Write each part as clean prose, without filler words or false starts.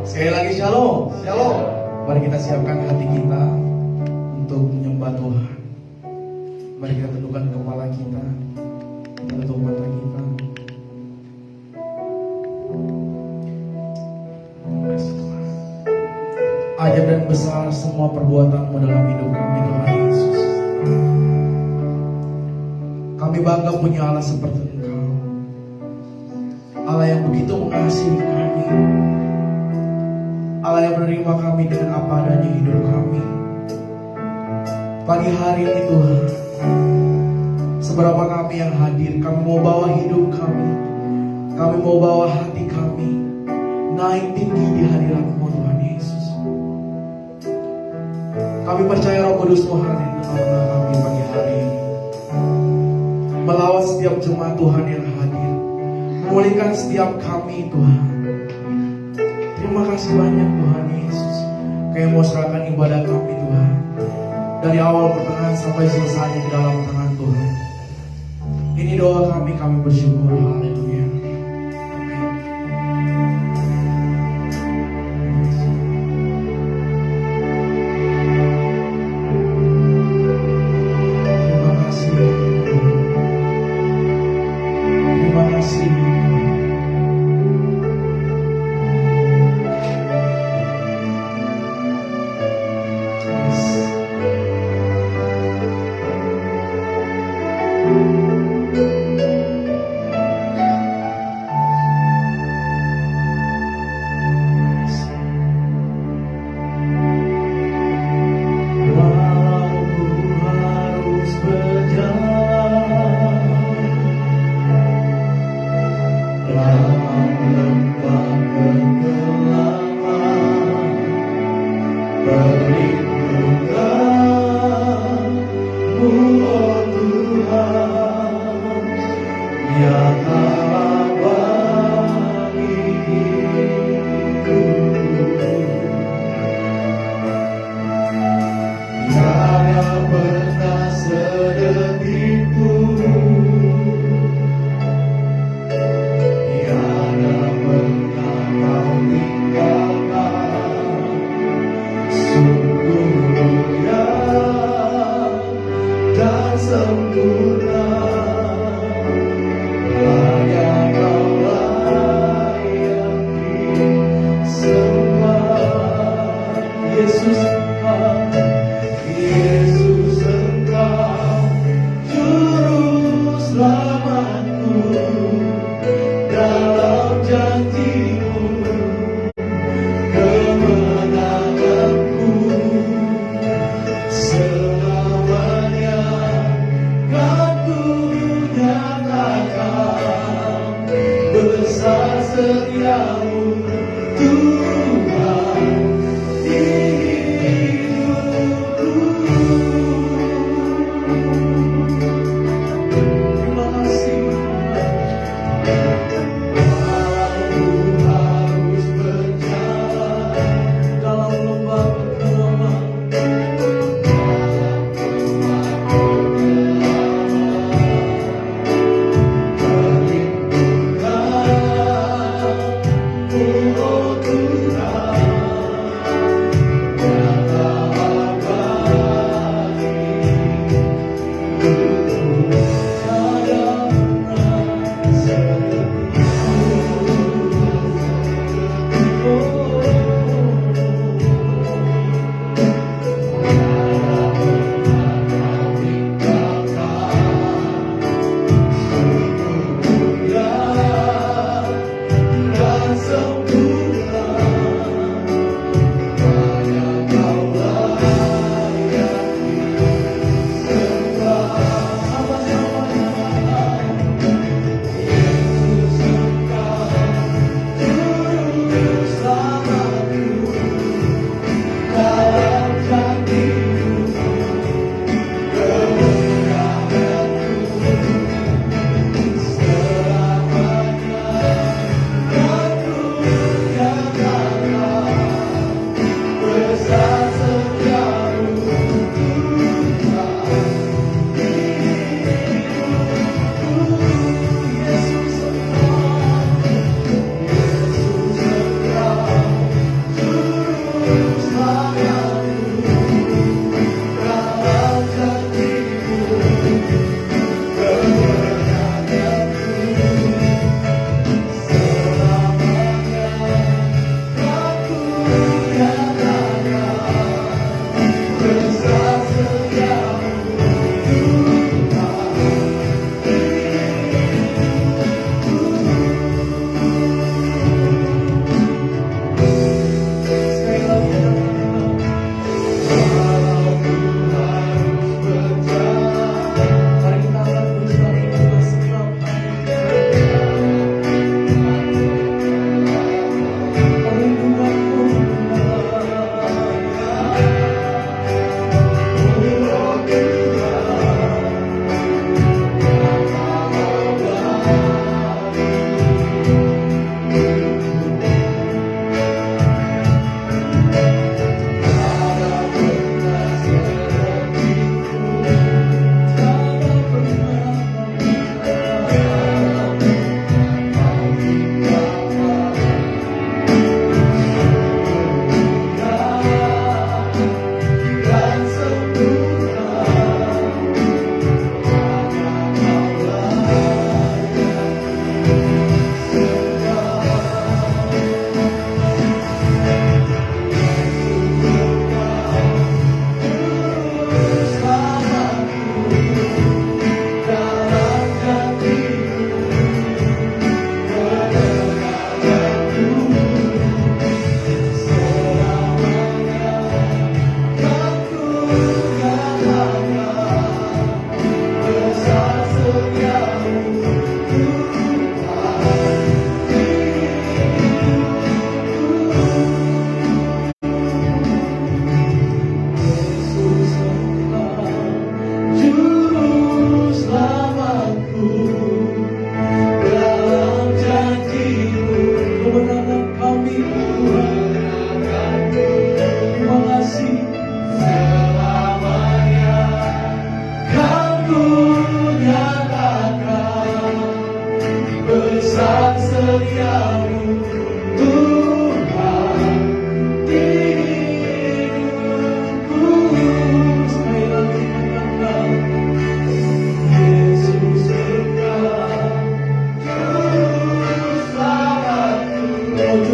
Sekali lagi shalom. Shalom. Mari kita siapkan hati kita untuk menyembah Tuhan. Mari kita tundukkan kepala kita, kita tutup mata kita. Ajaib dan besar semua perbuatan-Mu dalam hidup kami, Tuhan Yesus. Kami bangga punya Allah seperti Engkau, Allah yang begitu mengasihi kami, Allah yang menerima kami dengan apa adanya hidup kami. Pagi hari ini Tuhan, seberapa kami yang hadir, kami mau bawa hidup kami mau bawa hati kami naik tinggi di hadirat-Mu Tuhan Yesus. Kami percaya Roh Kudus-Mu hadir di tengah-tengah kami pagi hari ini, melawat setiap jemaat Tuhan yang hadir, memulihkan setiap kami Tuhan. Terima kasih banyak Tuhan Yesus. Kami mau serahkan ibadah kami Tuhan, dari awal pertengahan sampai selesai di dalam tangan Tuhan. Ini doa kami bersyukur. Haleluya. Terima kasih. Terima kasih.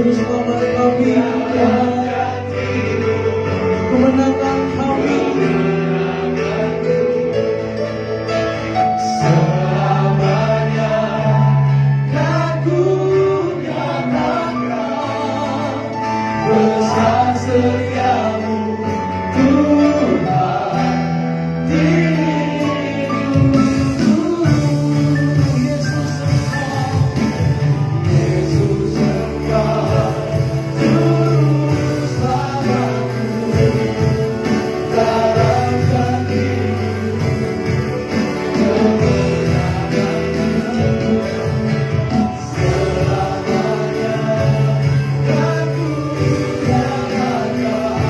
Juru Selamat kami, Tuhan. Kemenangan kami. Selamanya kan ku nyatakan besar setiamu, Tuhan, di hidupku. Yesus Engkau, Juru Selamatku, dalam hatiku kemenanganku. Selamanya kan ku nyatakan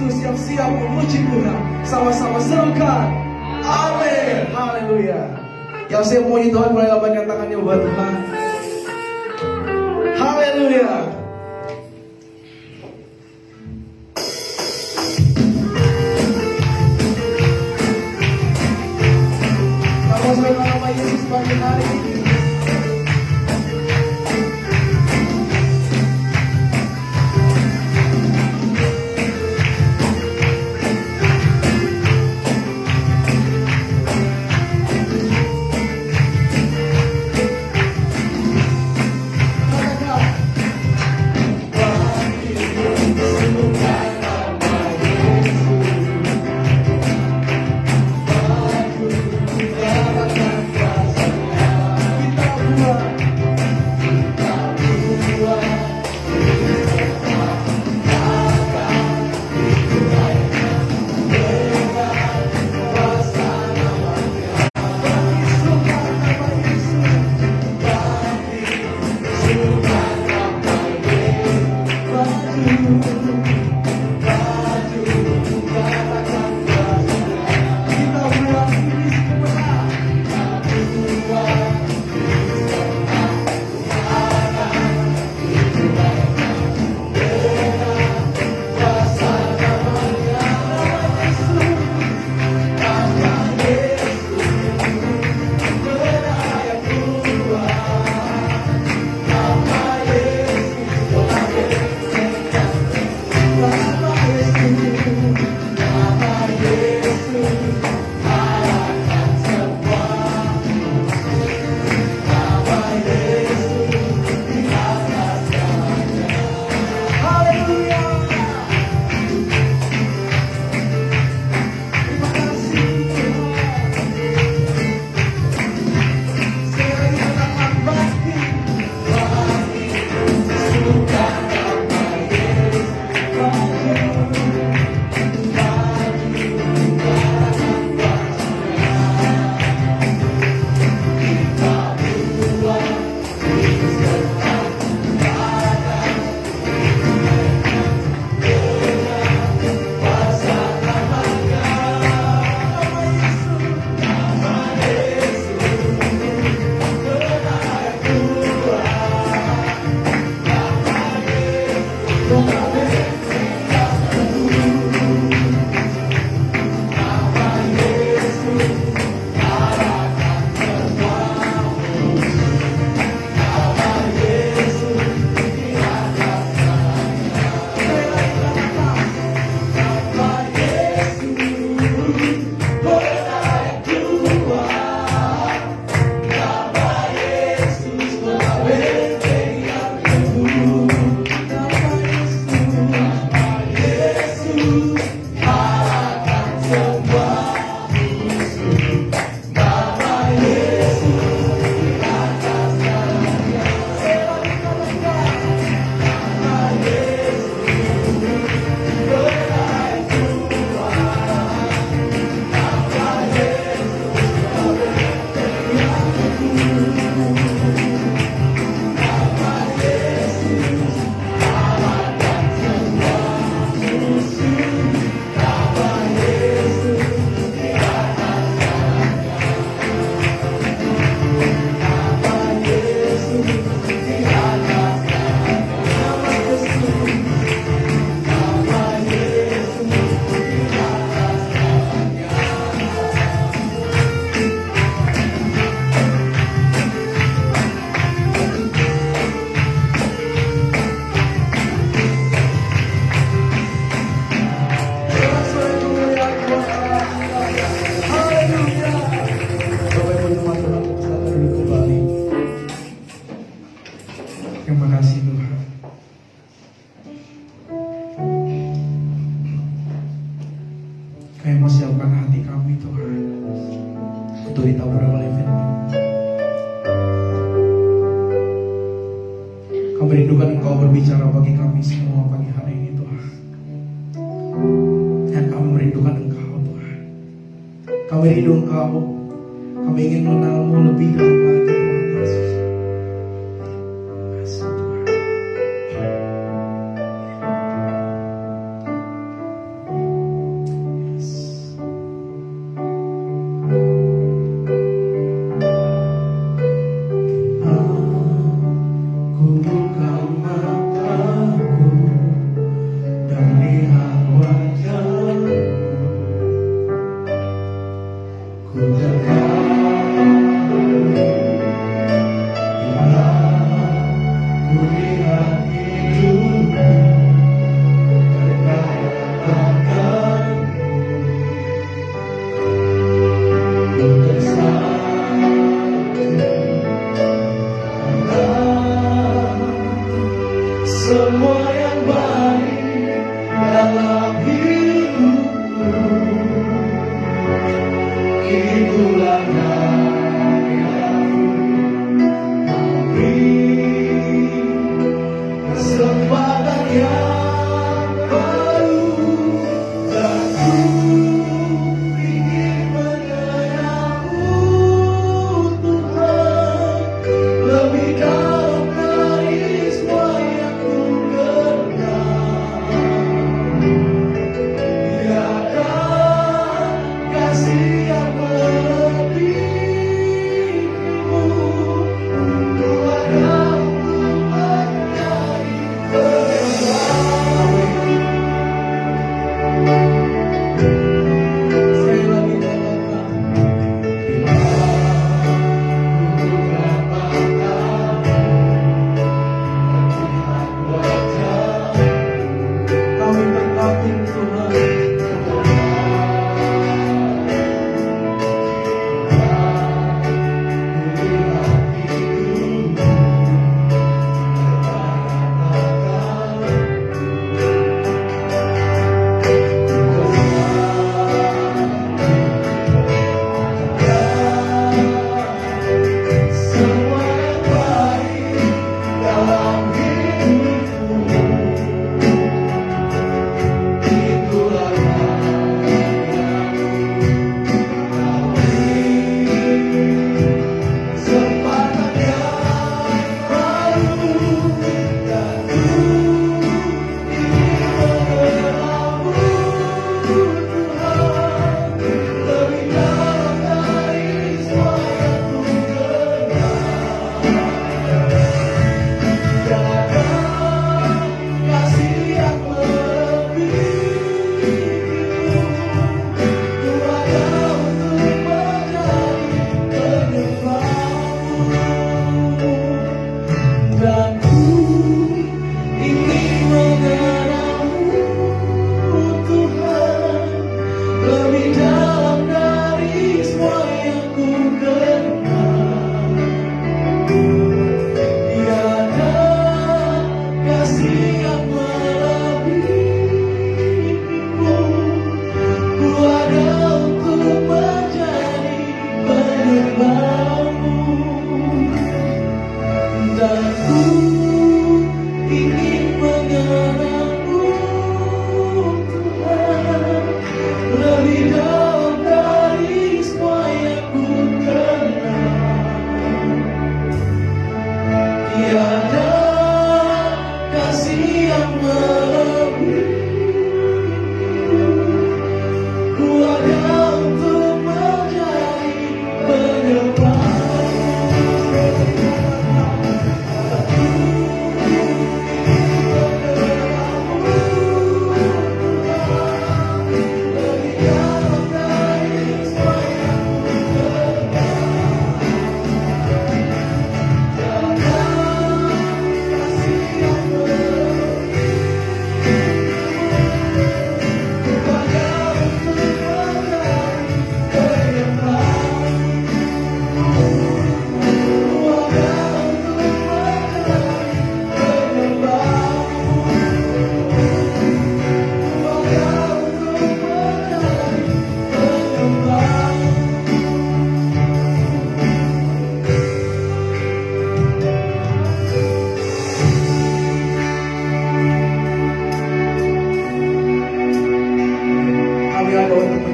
Yesus yang siap memuji Tuhan. Sama-sama serukan. Amin. Haleluya. Yang siap memuji Tuhan boleh lambaikan tangannya buat Tuhan. Haleluya. Sama-sama nama Yesus pagi hari ini. untuk ditabur oleh firman. Kami rindukan Engkau berbicara bagi kami semua pagi hari ini Tuhan. Dan kami merindukan Engkau Tuhan. Kami rindu Engkau. Kami ingin mengenal-Mu lebih dalam lagi Tuhan Yesus. Kasih Tuhan.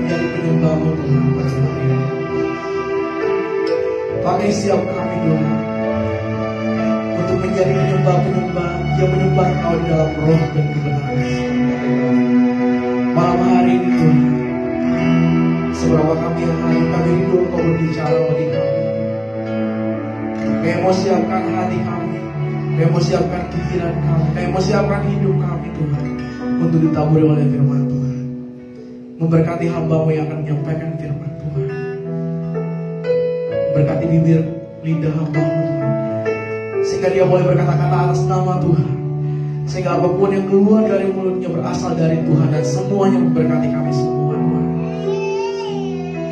menjadi penyembah-Mu Tuhan pada hari ini. Pakai siap kami Tuhan untuk menjadi penyembah-penyembah yang menyembah Kau di dalam roh dan kebenaran. Malam hari ini Tuhan, seberapa kami yang hadir, kami rindu Engkau berbicara bagi kami. Kami mau siapkan hati kami, kami mau siapkan pikiran kami, kami mau siapkan hidup kami Tuhan, untuk ditaburi oleh firman Tuhan. Memberkati hamba-Mu yang akan menyampaikan firman Tuhan. Berkati bibir lidah hamba-Mu Tuhan, sehingga dia boleh berkata-kata atas nama Tuhan, sehingga apapun yang keluar dari mulutnya berasal dari Tuhan, dan semuanya memberkati kami semua Tuhan.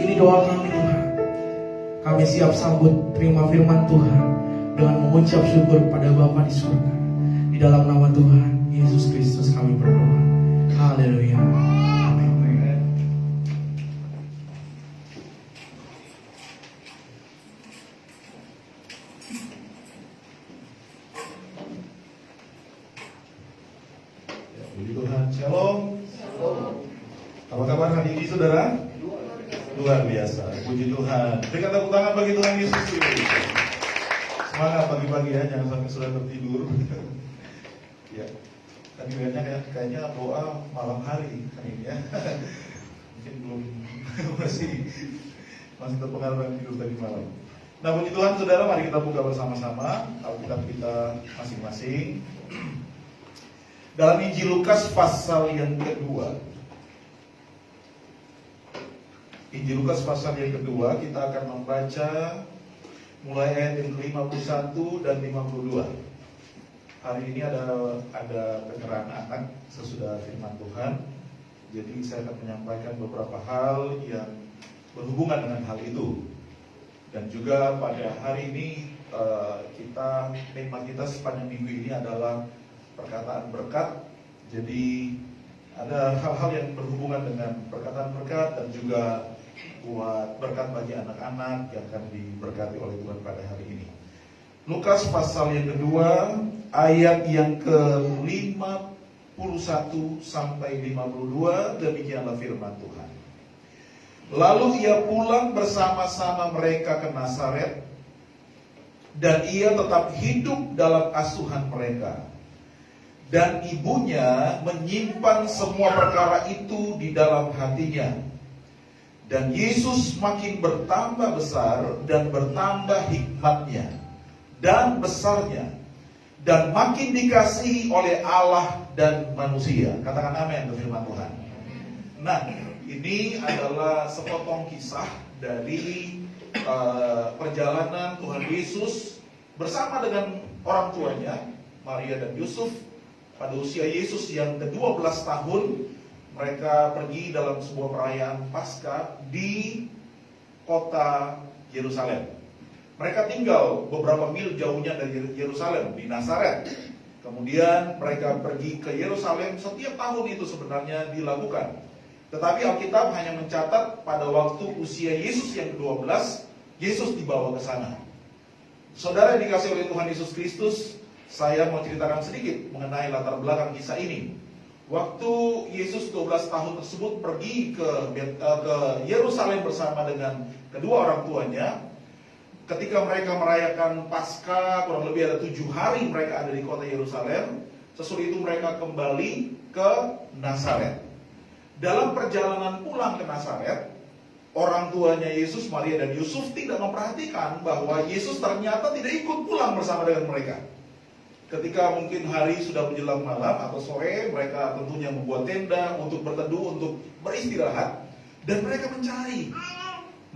Ini doa kami Tuhan. Kami siap sambut terima firman Tuhan dengan mengucap syukur pada Bapa di surga. Di dalam nama Tuhan Yesus Kristus kami berdoa. Haleluya. Amin. Puji Tuhan, Shalom. Apa kabar hari ini saudara? Luar biasa, puji Tuhan. Berikan tepuk tangan bagi Tuhan Yesus ini. Semangat pagi-pagi ya, jangan sampai sudah tertidur. Ya, tadi kayaknya doa malam hari hari ini ya. Mungkin belum masih terpengaruh dengan tidur tadi malam. Nah, puji Tuhan saudara, mari kita buka bersama-sama Alkitab kita masing-masing. Dalam Injil Lukas pasal yang kedua. Injil Lukas pasal yang kedua, kita akan membaca mulai ayat yang ke-51 dan 52. Hari ini ada penyerahan anak sesudah firman Tuhan. Jadi saya akan menyampaikan beberapa hal yang berhubungan dengan hal itu. Dan juga pada hari ini tema kita sepanjang minggu ini adalah perkataan berkat. Jadi ada hal-hal yang berhubungan dengan perkataan berkat dan juga buat berkat bagi anak-anak yang akan diberkati oleh Tuhan pada hari ini. Lukas pasal yang kedua ayat yang ke-51 sampai 52, demikianlah firman Tuhan. Lalu ia pulang bersama-sama mereka ke Nazaret, dan ia tetap hidup dalam asuhan mereka. Dan ibunya menyimpan semua perkara itu di dalam hatinya. Dan Yesus makin bertambah besar dan bertambah hikmatnya dan besarnya, dan makin dikasihi oleh Allah dan manusia. Katakan amin untuk firman Tuhan. Nah, ini adalah sepotong kisah dari perjalanan Tuhan Yesus bersama dengan orang tuanya Maria dan Yusuf. Pada usia Yesus yang ke-12 tahun, mereka pergi dalam sebuah perayaan Paskah di kota Yerusalem. Mereka tinggal beberapa mil jauhnya dari Yerusalem, di Nazaret. Kemudian mereka pergi ke Yerusalem. Setiap tahun itu sebenarnya dilakukan. Tetapi Alkitab hanya mencatat pada waktu usia Yesus yang ke-12, Yesus dibawa ke sana. Saudara yang dikasihi oleh Tuhan Yesus Kristus, saya mau ceritakan sedikit mengenai latar belakang kisah ini. Waktu Yesus 12 tahun tersebut pergi ke Yerusalem bersama dengan kedua orang tuanya, ketika mereka merayakan Paskah, kurang lebih ada 7 hari mereka ada di kota Yerusalem. Sesudah itu mereka kembali ke Nazaret. Dalam perjalanan pulang ke Nazaret, orang tuanya Yesus, Maria dan Yusuf, tidak memperhatikan bahwa Yesus ternyata tidak ikut pulang bersama dengan mereka. Ketika mungkin hari sudah menjelang malam atau sore, mereka tentunya membuat tenda untuk berteduh, untuk beristirahat. Dan mereka mencari.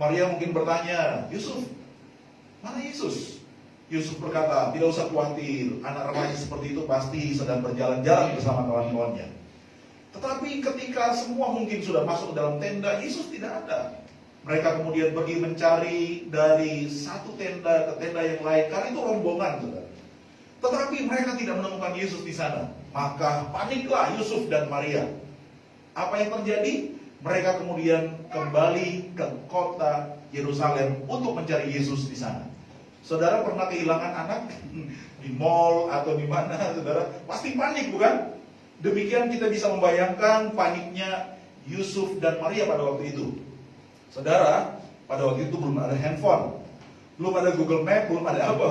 Maria mungkin bertanya, Yusuf, mana Yesus? Yusuf berkata, tidak usah khawatir, anak remaja seperti itu pasti sedang berjalan-jalan bersama kawan-kawannya. Tetapi ketika semua mungkin sudah masuk ke dalam tenda, Yesus tidak ada. Mereka kemudian pergi mencari dari satu tenda ke tenda yang lain, karena itu rombongan, saudara. Tetapi mereka tidak menemukan Yesus di sana. Maka paniklah Yusuf dan Maria. Apa yang terjadi? Mereka kemudian kembali ke kota Yerusalem untuk mencari Yesus di sana. Saudara pernah kehilangan anak di mall atau di mana, saudara? Pasti panik, bukan? Demikian kita bisa membayangkan paniknya Yusuf dan Maria pada waktu itu. Saudara, pada waktu itu belum ada handphone, belum ada Google Map, belum ada apa,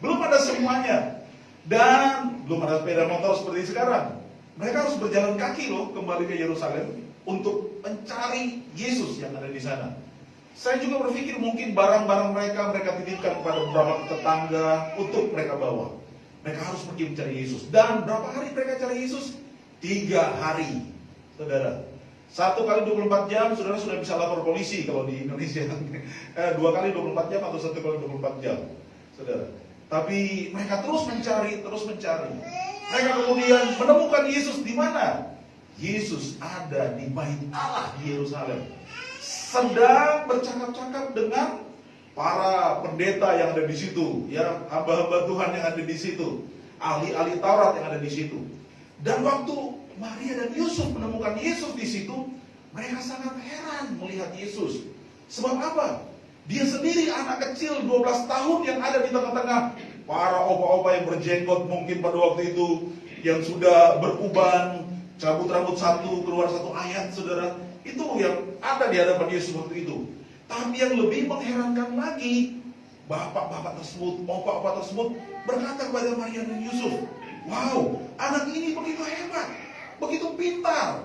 belum ada semuanya. Dan belum ada sepeda motor seperti sekarang. Mereka harus berjalan kaki loh kembali ke Yerusalem untuk mencari Yesus yang ada di sana. Saya juga berpikir mungkin barang-barang mereka titipkan kepada beberapa tetangga untuk mereka bawa. Mereka harus pergi mencari Yesus. Dan berapa hari mereka cari Yesus? 3 hari, saudara. 1 kali 24 jam, saudara sudah bisa lapor polisi kalau di Indonesia. 2 kali 24 jam atau 1 kali 24 jam, saudara. Tapi mereka terus mencari. Mereka kemudian menemukan Yesus di mana? Yesus ada di Bait Allah di Yerusalem, sedang bercakap-cakap dengan para pendeta yang ada di situ, ya, hamba-hamba Tuhan yang ada di situ, ahli-ahli Taurat yang ada di situ. Dan waktu Maria dan Yusuf menemukan Yesus di situ, mereka sangat heran melihat Yesus. Sebab apa? Dia sendiri anak kecil 12 tahun yang ada di tengah-tengah para opa-opa yang berjenggot mungkin pada waktu itu, yang sudah beruban, cabut rambut satu, keluar satu ayat, saudara. Itu yang ada di hadapan Yesus waktu itu. Tapi yang lebih mengherankan lagi, bapak-bapak tersebut, opa-opa tersebut berkata kepada Maria dan Yusuf, wow, anak ini begitu hebat, begitu pintar.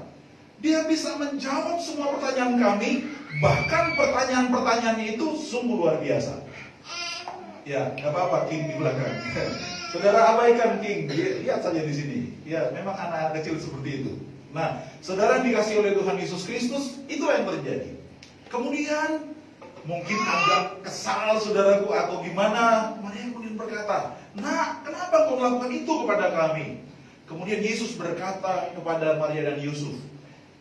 Dia bisa menjawab semua pertanyaan kami, bahkan pertanyaan-pertanyaannya itu sungguh luar biasa. Ya, nggak apa-apa King di belakang. Saudara abaikan King, lihat saja di sini. Ya, memang anak-anak kecil seperti itu. Nah, saudara dikasih oleh Tuhan Yesus Kristus, itulah yang terjadi. Kemudian mungkin agak kesal saudaraku atau gimana, Maria kemudian berkata, nah, kenapa kau melakukan itu kepada kami? Kemudian Yesus berkata kepada Maria dan Yusuf,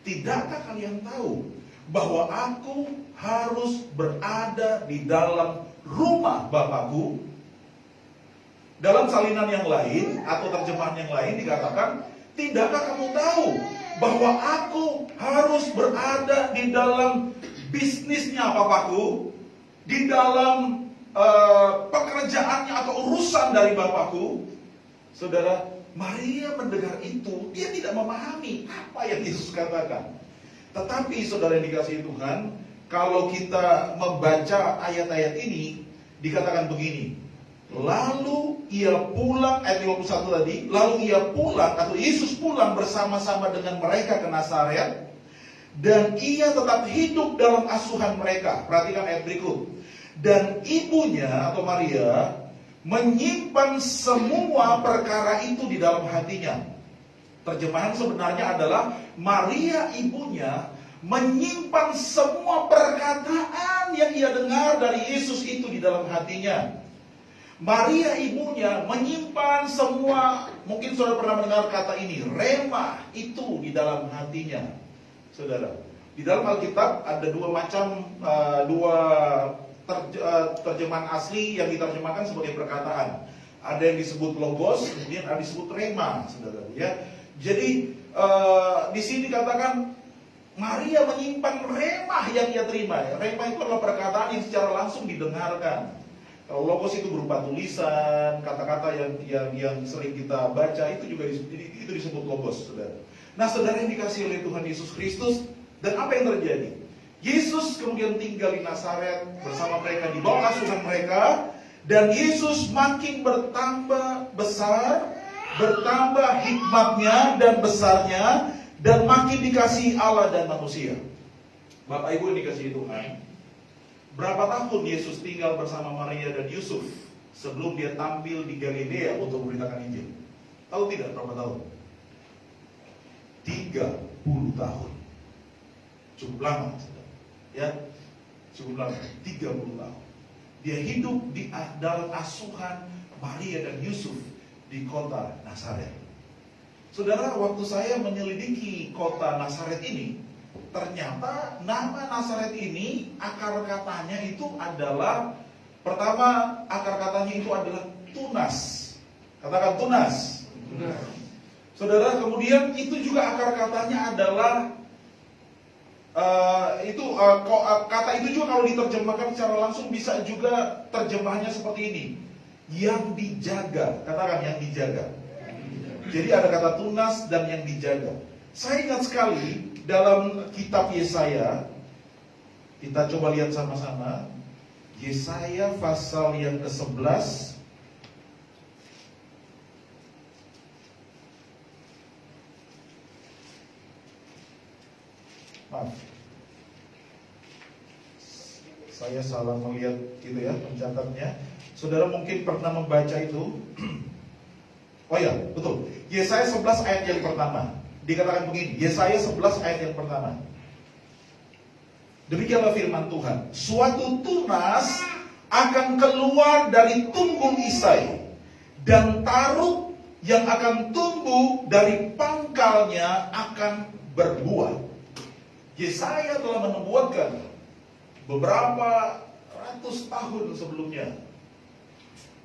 tidakkah kalian tahu bahwa aku harus berada di dalam rumah Bapakku? Dalam salinan yang lain atau terjemahan yang lain dikatakan, tidakkah kamu tahu bahwa aku harus berada di dalam bisnisnya Bapakku, di dalam pekerjaannya atau urusan dari Bapakku? Saudara, Maria mendengar itu, dia tidak memahami apa yang Yesus katakan. Tetapi saudara yang dikasihi Tuhan, kalau kita membaca ayat-ayat ini, dikatakan begini, lalu ia pulang, ayat 51 tadi, lalu ia pulang atau Yesus pulang bersama-sama dengan mereka ke Nazaret, dan ia tetap hidup dalam asuhan mereka. Perhatikan ayat berikut. Dan ibunya atau Maria menyimpan semua perkara itu di dalam hatinya. Terjemahan sebenarnya adalah Maria ibunya menyimpan semua perkataan yang ia dengar dari Yesus itu di dalam hatinya. Maria ibunya menyimpan semua, mungkin saudara pernah mendengar kata ini, rema itu di dalam hatinya. Saudara, di dalam Alkitab ada dua terjemahan asli yang diterjemahkan sebagai perkataan. Ada yang disebut logos, kemudian ada disebut rema, saudara. Ya, jadi di sini dikatakan Maria menyimpan rema yang ia terima. Rema itu adalah perkataan yang secara langsung didengarkan. Kalau logos itu berupa tulisan, kata-kata yang sering kita baca, itu juga itu disebut logos, saudara. Nah, saudara yang dikasihi oleh Tuhan Yesus Kristus, dan apa yang terjadi? Yesus kemudian tinggal di Nazaret bersama mereka, di bawah asuhan mereka, dan Yesus makin bertambah besar, bertambah hikmatnya dan besarnya, dan makin dikasihi Allah dan manusia. Bapak Ibu yang dikasihi Tuhan, berapa tahun Yesus tinggal bersama Maria dan Yusuf sebelum dia tampil di Galilea untuk memberitakan Injil? Tahu tidak berapa tahun? 30 tahun. Cukup lama, ya, cukup lama, 30 tahun. Dia hidup di dalam asuhan Maria dan Yusuf di kota Nazaret. Saudara, waktu saya menyelidiki kota Nazaret ini, ternyata nama Nazaret ini akar katanya itu adalah, pertama akar katanya itu adalah tunas. Katakan tunas. Saudara, kemudian itu juga akar katanya adalah kata itu juga kalau diterjemahkan secara langsung bisa juga terjemahnya seperti ini, yang dijaga. Katakan yang dijaga. Jadi ada kata tunas dan yang dijaga. Saya ingat sekali dalam kitab Yesaya, kita coba lihat sama-sama. Yesaya pasal yang ke-11. Maaf, saya salah melihat itu ya pencatatnya. Saudara mungkin pernah membaca itu. Oh ya, betul. Yesaya 11 ayat yang pertama. Dikatakan begini, Yesaya 11 ayat yang pertama. Demikianlah firman Tuhan. Suatu tunas akan keluar dari tunggul Isai, dan taruk yang akan tumbuh dari pangkalnya akan berbuah. Yesaya telah menubuatkan beberapa ratus tahun sebelumnya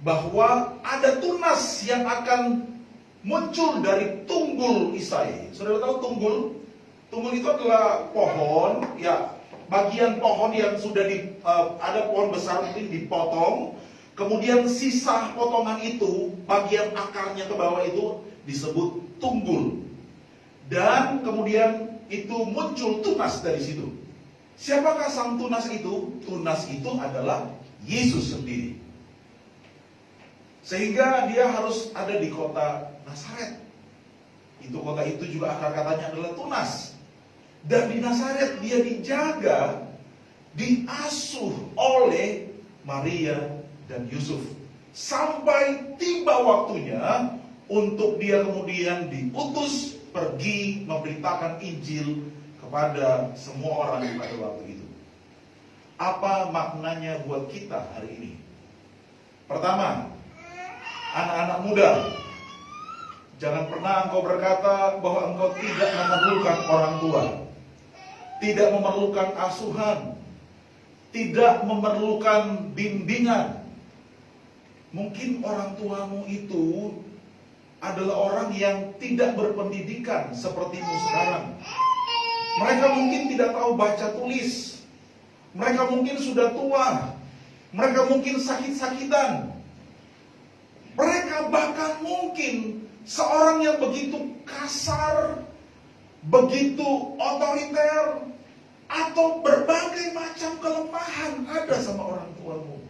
bahwa ada tunas yang akan muncul dari tunggul Isai. Saudara tahu tunggul? Tunggul itu adalah pohon, ya, bagian pohon yang sudah ada pohon besar itu dipotong, kemudian sisa potongan itu, bagian akarnya ke bawah itu disebut tunggul. Dan kemudian itu muncul tunas dari situ. Siapakah sang tunas itu? Tunas itu adalah Yesus sendiri. Sehingga dia harus ada di kota Nazaret. Kota itu juga akar katanya adalah tunas. Dan di Nazaret dia dijaga, diasuh oleh Maria dan Yusuf. Sampai tiba waktunya untuk dia kemudian diutus pergi memberitakan Injil kepada semua orang pada waktu itu. Apa maknanya buat kita hari ini? Pertama, anak-anak muda, jangan pernah engkau berkata bahwa engkau tidak memerlukan orang tua, tidak memerlukan asuhan, tidak memerlukan bimbingan. Mungkin orang tuamu itu adalah orang yang tidak berpendidikan sepertimu sekarang. Mereka mungkin tidak tahu baca tulis. Mereka mungkin sudah tua. Mereka mungkin sakit-sakitan. Mereka bahkan mungkin seorang yang begitu kasar, begitu otoriter, atau berbagai macam kelemahan ada sama orang tuamu.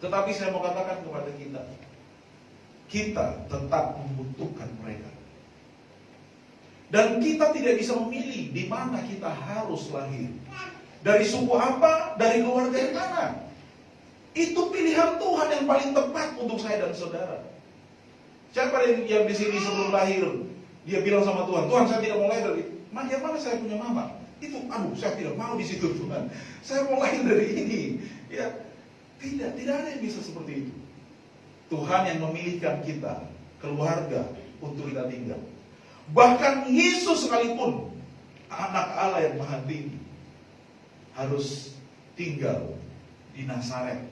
Tetapi saya mau katakan kepada kita tetap membutuhkan mereka. Dan kita tidak bisa memilih di mana kita harus lahir. Dari suku apa, dari keluarga yang mana. Itu pilihan Tuhan yang paling tepat untuk saya dan saudara. Siapa yang di sini sebelum lahir dia bilang sama Tuhan, Tuhan saya tidak mau lahir dari mana saya punya mama. Itu, saya tidak mau di situ Tuhan. Saya mau lahir dari ini. Ya, tidak ada yang bisa seperti itu. Tuhan yang memilihkan kita, keluarga, untuk kita tinggal. Bahkan Yesus sekalipun, anak Allah yang maha tinggi, harus tinggal di Nazaret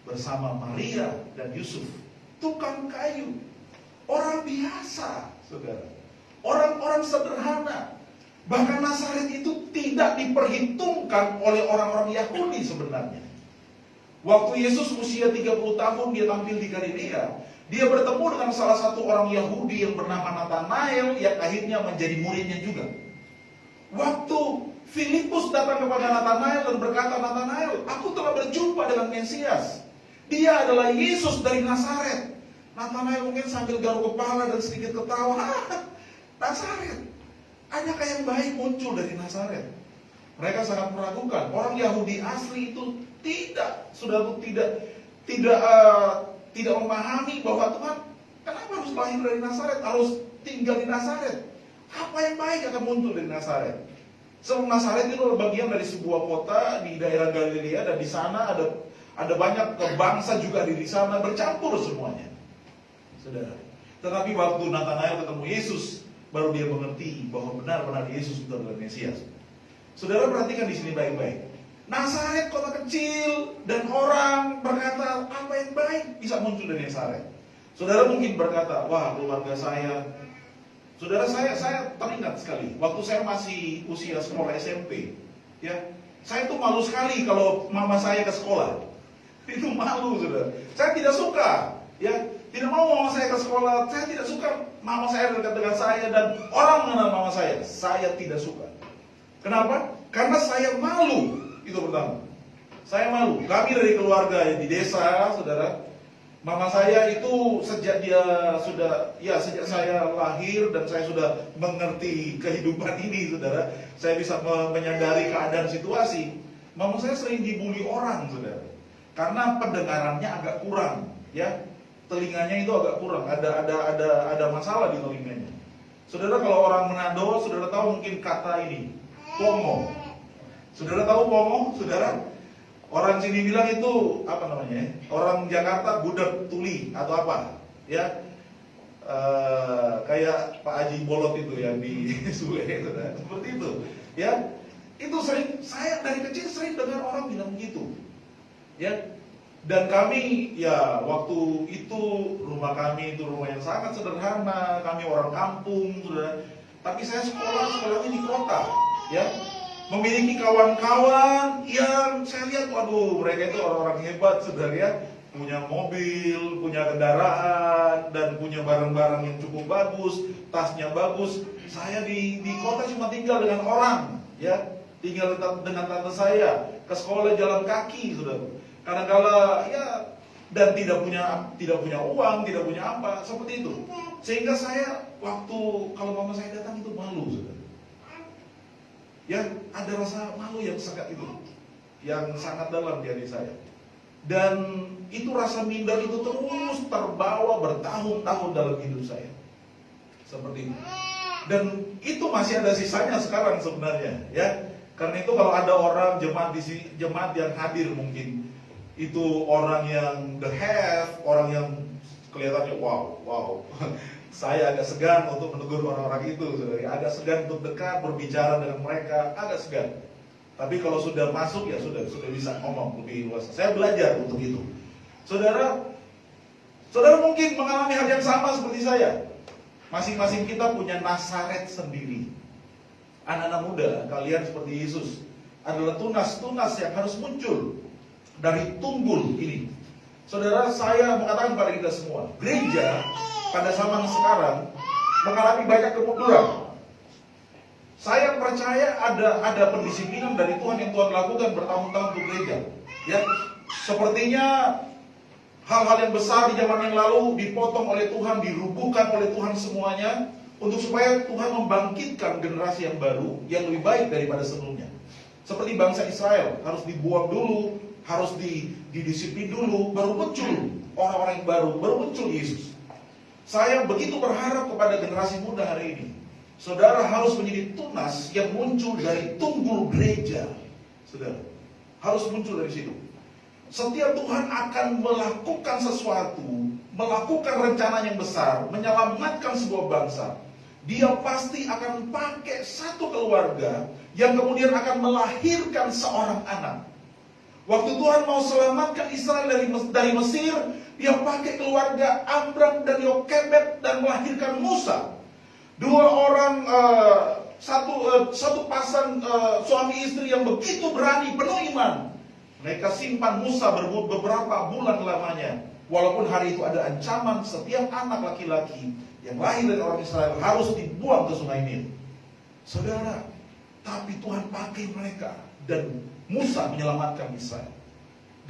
bersama Maria dan Yusuf, tukang kayu, orang biasa, saudara, orang-orang sederhana. Bahkan Nazaret itu tidak diperhitungkan oleh orang-orang Yahudi sebenarnya. Waktu Yesus usia 30 tahun dia tampil di Galilea, dia bertemu dengan salah satu orang Yahudi yang bernama Nathanael yang akhirnya menjadi muridnya juga. Waktu Filipus datang kepada Nathanael dan berkata, Nathanael, aku telah berjumpa dengan Mesias. Dia adalah Yesus dari Nazaret. Nathanael mungkin sambil garuk kepala dan sedikit ketawa. Nazaret, adakah yang baik muncul dari Nazaret? Mereka sangat meragukan. Orang Yahudi asli itu tidak memahami bahwa Tuhan, kenapa harus lahir dari Nazaret, harus tinggal di Nazaret? Apa yang baik akan muncul dari Nazaret? Sebab Nazaret itu adalah bagian dari sebuah kota di daerah Galilea, dan di sana ada banyak bangsa juga di sana, bercampur semuanya, saudara. Tetapi waktu Nathanael ketemu Yesus, baru dia mengerti bahwa benar-benar Yesus itu adalah Mesias. Saudara perhatikan di sini baik-baik. Nazaret kota kecil, dan orang berkata apa yang baik bisa muncul dari Nazaret. Saudara mungkin berkata, wah keluarga saya. Saudara saya teringat sekali waktu saya masih usia sekolah SMP, ya, saya tuh malu sekali kalau mama saya ke sekolah. Itu malu, saudara. Saya tidak suka, ya. tidak mau mama saya ke sekolah. Saya tidak suka mama saya dekat dengan saya dan orang mengenal mama saya. Saya tidak suka. Kenapa? Karena saya malu. Itu pertama. Saya malu. Kami dari keluarga di desa, saudara. Mama saya itu sejak sejak saya lahir dan saya sudah mengerti kehidupan ini, saudara. Saya bisa menyadari keadaan situasi. Mama saya sering dibully orang, saudara. Karena pendengarannya agak kurang, ya. Telinganya itu agak kurang. Ada masalah di telinganya. Saudara, kalau orang Manado, saudara tahu mungkin kata ini, pomo. Saudara tahu pomo, saudara? Orang sini bilang itu apa namanya? Orang Jakarta budak tuli atau apa? Ya, kayak Pak Haji Bolot itu yang di Sule, saudara. Seperti itu. Ya, itu sering saya dari kecil sering dengar orang bilang begitu. Ya, dan kami ya waktu itu rumah kami itu rumah yang sangat sederhana. Kami orang kampung, saudara. Tapi saya sekolahnya di kota, ya. Memiliki kawan-kawan yang saya lihat, waduh, mereka itu orang-orang hebat, saudara ya. Punya mobil, punya kendaraan, dan punya barang-barang yang cukup bagus, tasnya bagus. Saya di kota cuma tinggal dengan orang, ya. Tinggal dengan tante saya, ke sekolah jalan kaki, saudara. Kadang-kala ya, dan tidak punya uang, tidak punya apa, seperti itu. Sehingga saya waktu kalau mama saya datang itu malu, saudara. Ya, ada rasa malu yang sangat itu, yang sangat dalam di hati saya. Dan itu rasa minder itu terus terbawa bertahun-tahun dalam hidup saya. Seperti itu. Dan itu masih ada sisanya sekarang sebenarnya, ya. Karena itu kalau ada orang jemaat yang hadir mungkin itu orang yang the have, orang yang kelihatannya wow. Saya agak segan untuk menegur orang-orang itu, saudara. Agak segan untuk dekat berbicara dengan mereka, agak segan. Tapi kalau sudah masuk ya sudah bisa ngomong lebih luas. Saya belajar untuk itu. Saudara mungkin mengalami hal yang sama seperti saya. Masing-masing kita punya Nasaret sendiri. Anak-anak muda, kalian seperti Yesus adalah tunas-tunas yang harus muncul dari tunggul ini. Saudara, saya mengatakan kepada kita semua, gereja pada zaman sekarang mengalami banyak kemunduran. Saya percaya ada pendisiplinan dari Tuhan yang Tuhan lakukan bertahun-tahun untuk gereja. Ya, sepertinya hal-hal yang besar di zaman yang lalu dipotong oleh Tuhan, dirubuhkan oleh Tuhan semuanya, untuk supaya Tuhan membangkitkan generasi yang baru yang lebih baik daripada sebelumnya. Seperti bangsa Israel harus dibuang dulu, harus didisiplin dulu, baru muncul orang-orang yang baru muncul Yesus. Saya begitu berharap kepada generasi muda hari ini. Saudara harus menjadi tunas yang muncul dari tunggul gereja. Saudara harus muncul dari situ. Setiap Tuhan akan melakukan sesuatu, melakukan rencana yang besar, menyelamatkan sebuah bangsa. Dia pasti akan pakai satu keluarga yang kemudian akan melahirkan seorang anak. Waktu Tuhan mau selamatkan Israel dari Mesir, dia pakai keluarga Amram dan Yokebed dan melahirkan Musa. Dua orang, satu pasang suami istri yang begitu berani, penuh iman. Mereka simpan Musa beberapa bulan lamanya. Walaupun hari itu ada ancaman setiap anak laki-laki yang lahir dari orang Israel harus dibuang ke sungai Nil. Saudara, tapi Tuhan pakai mereka dan Musa menyelamatkan Israel.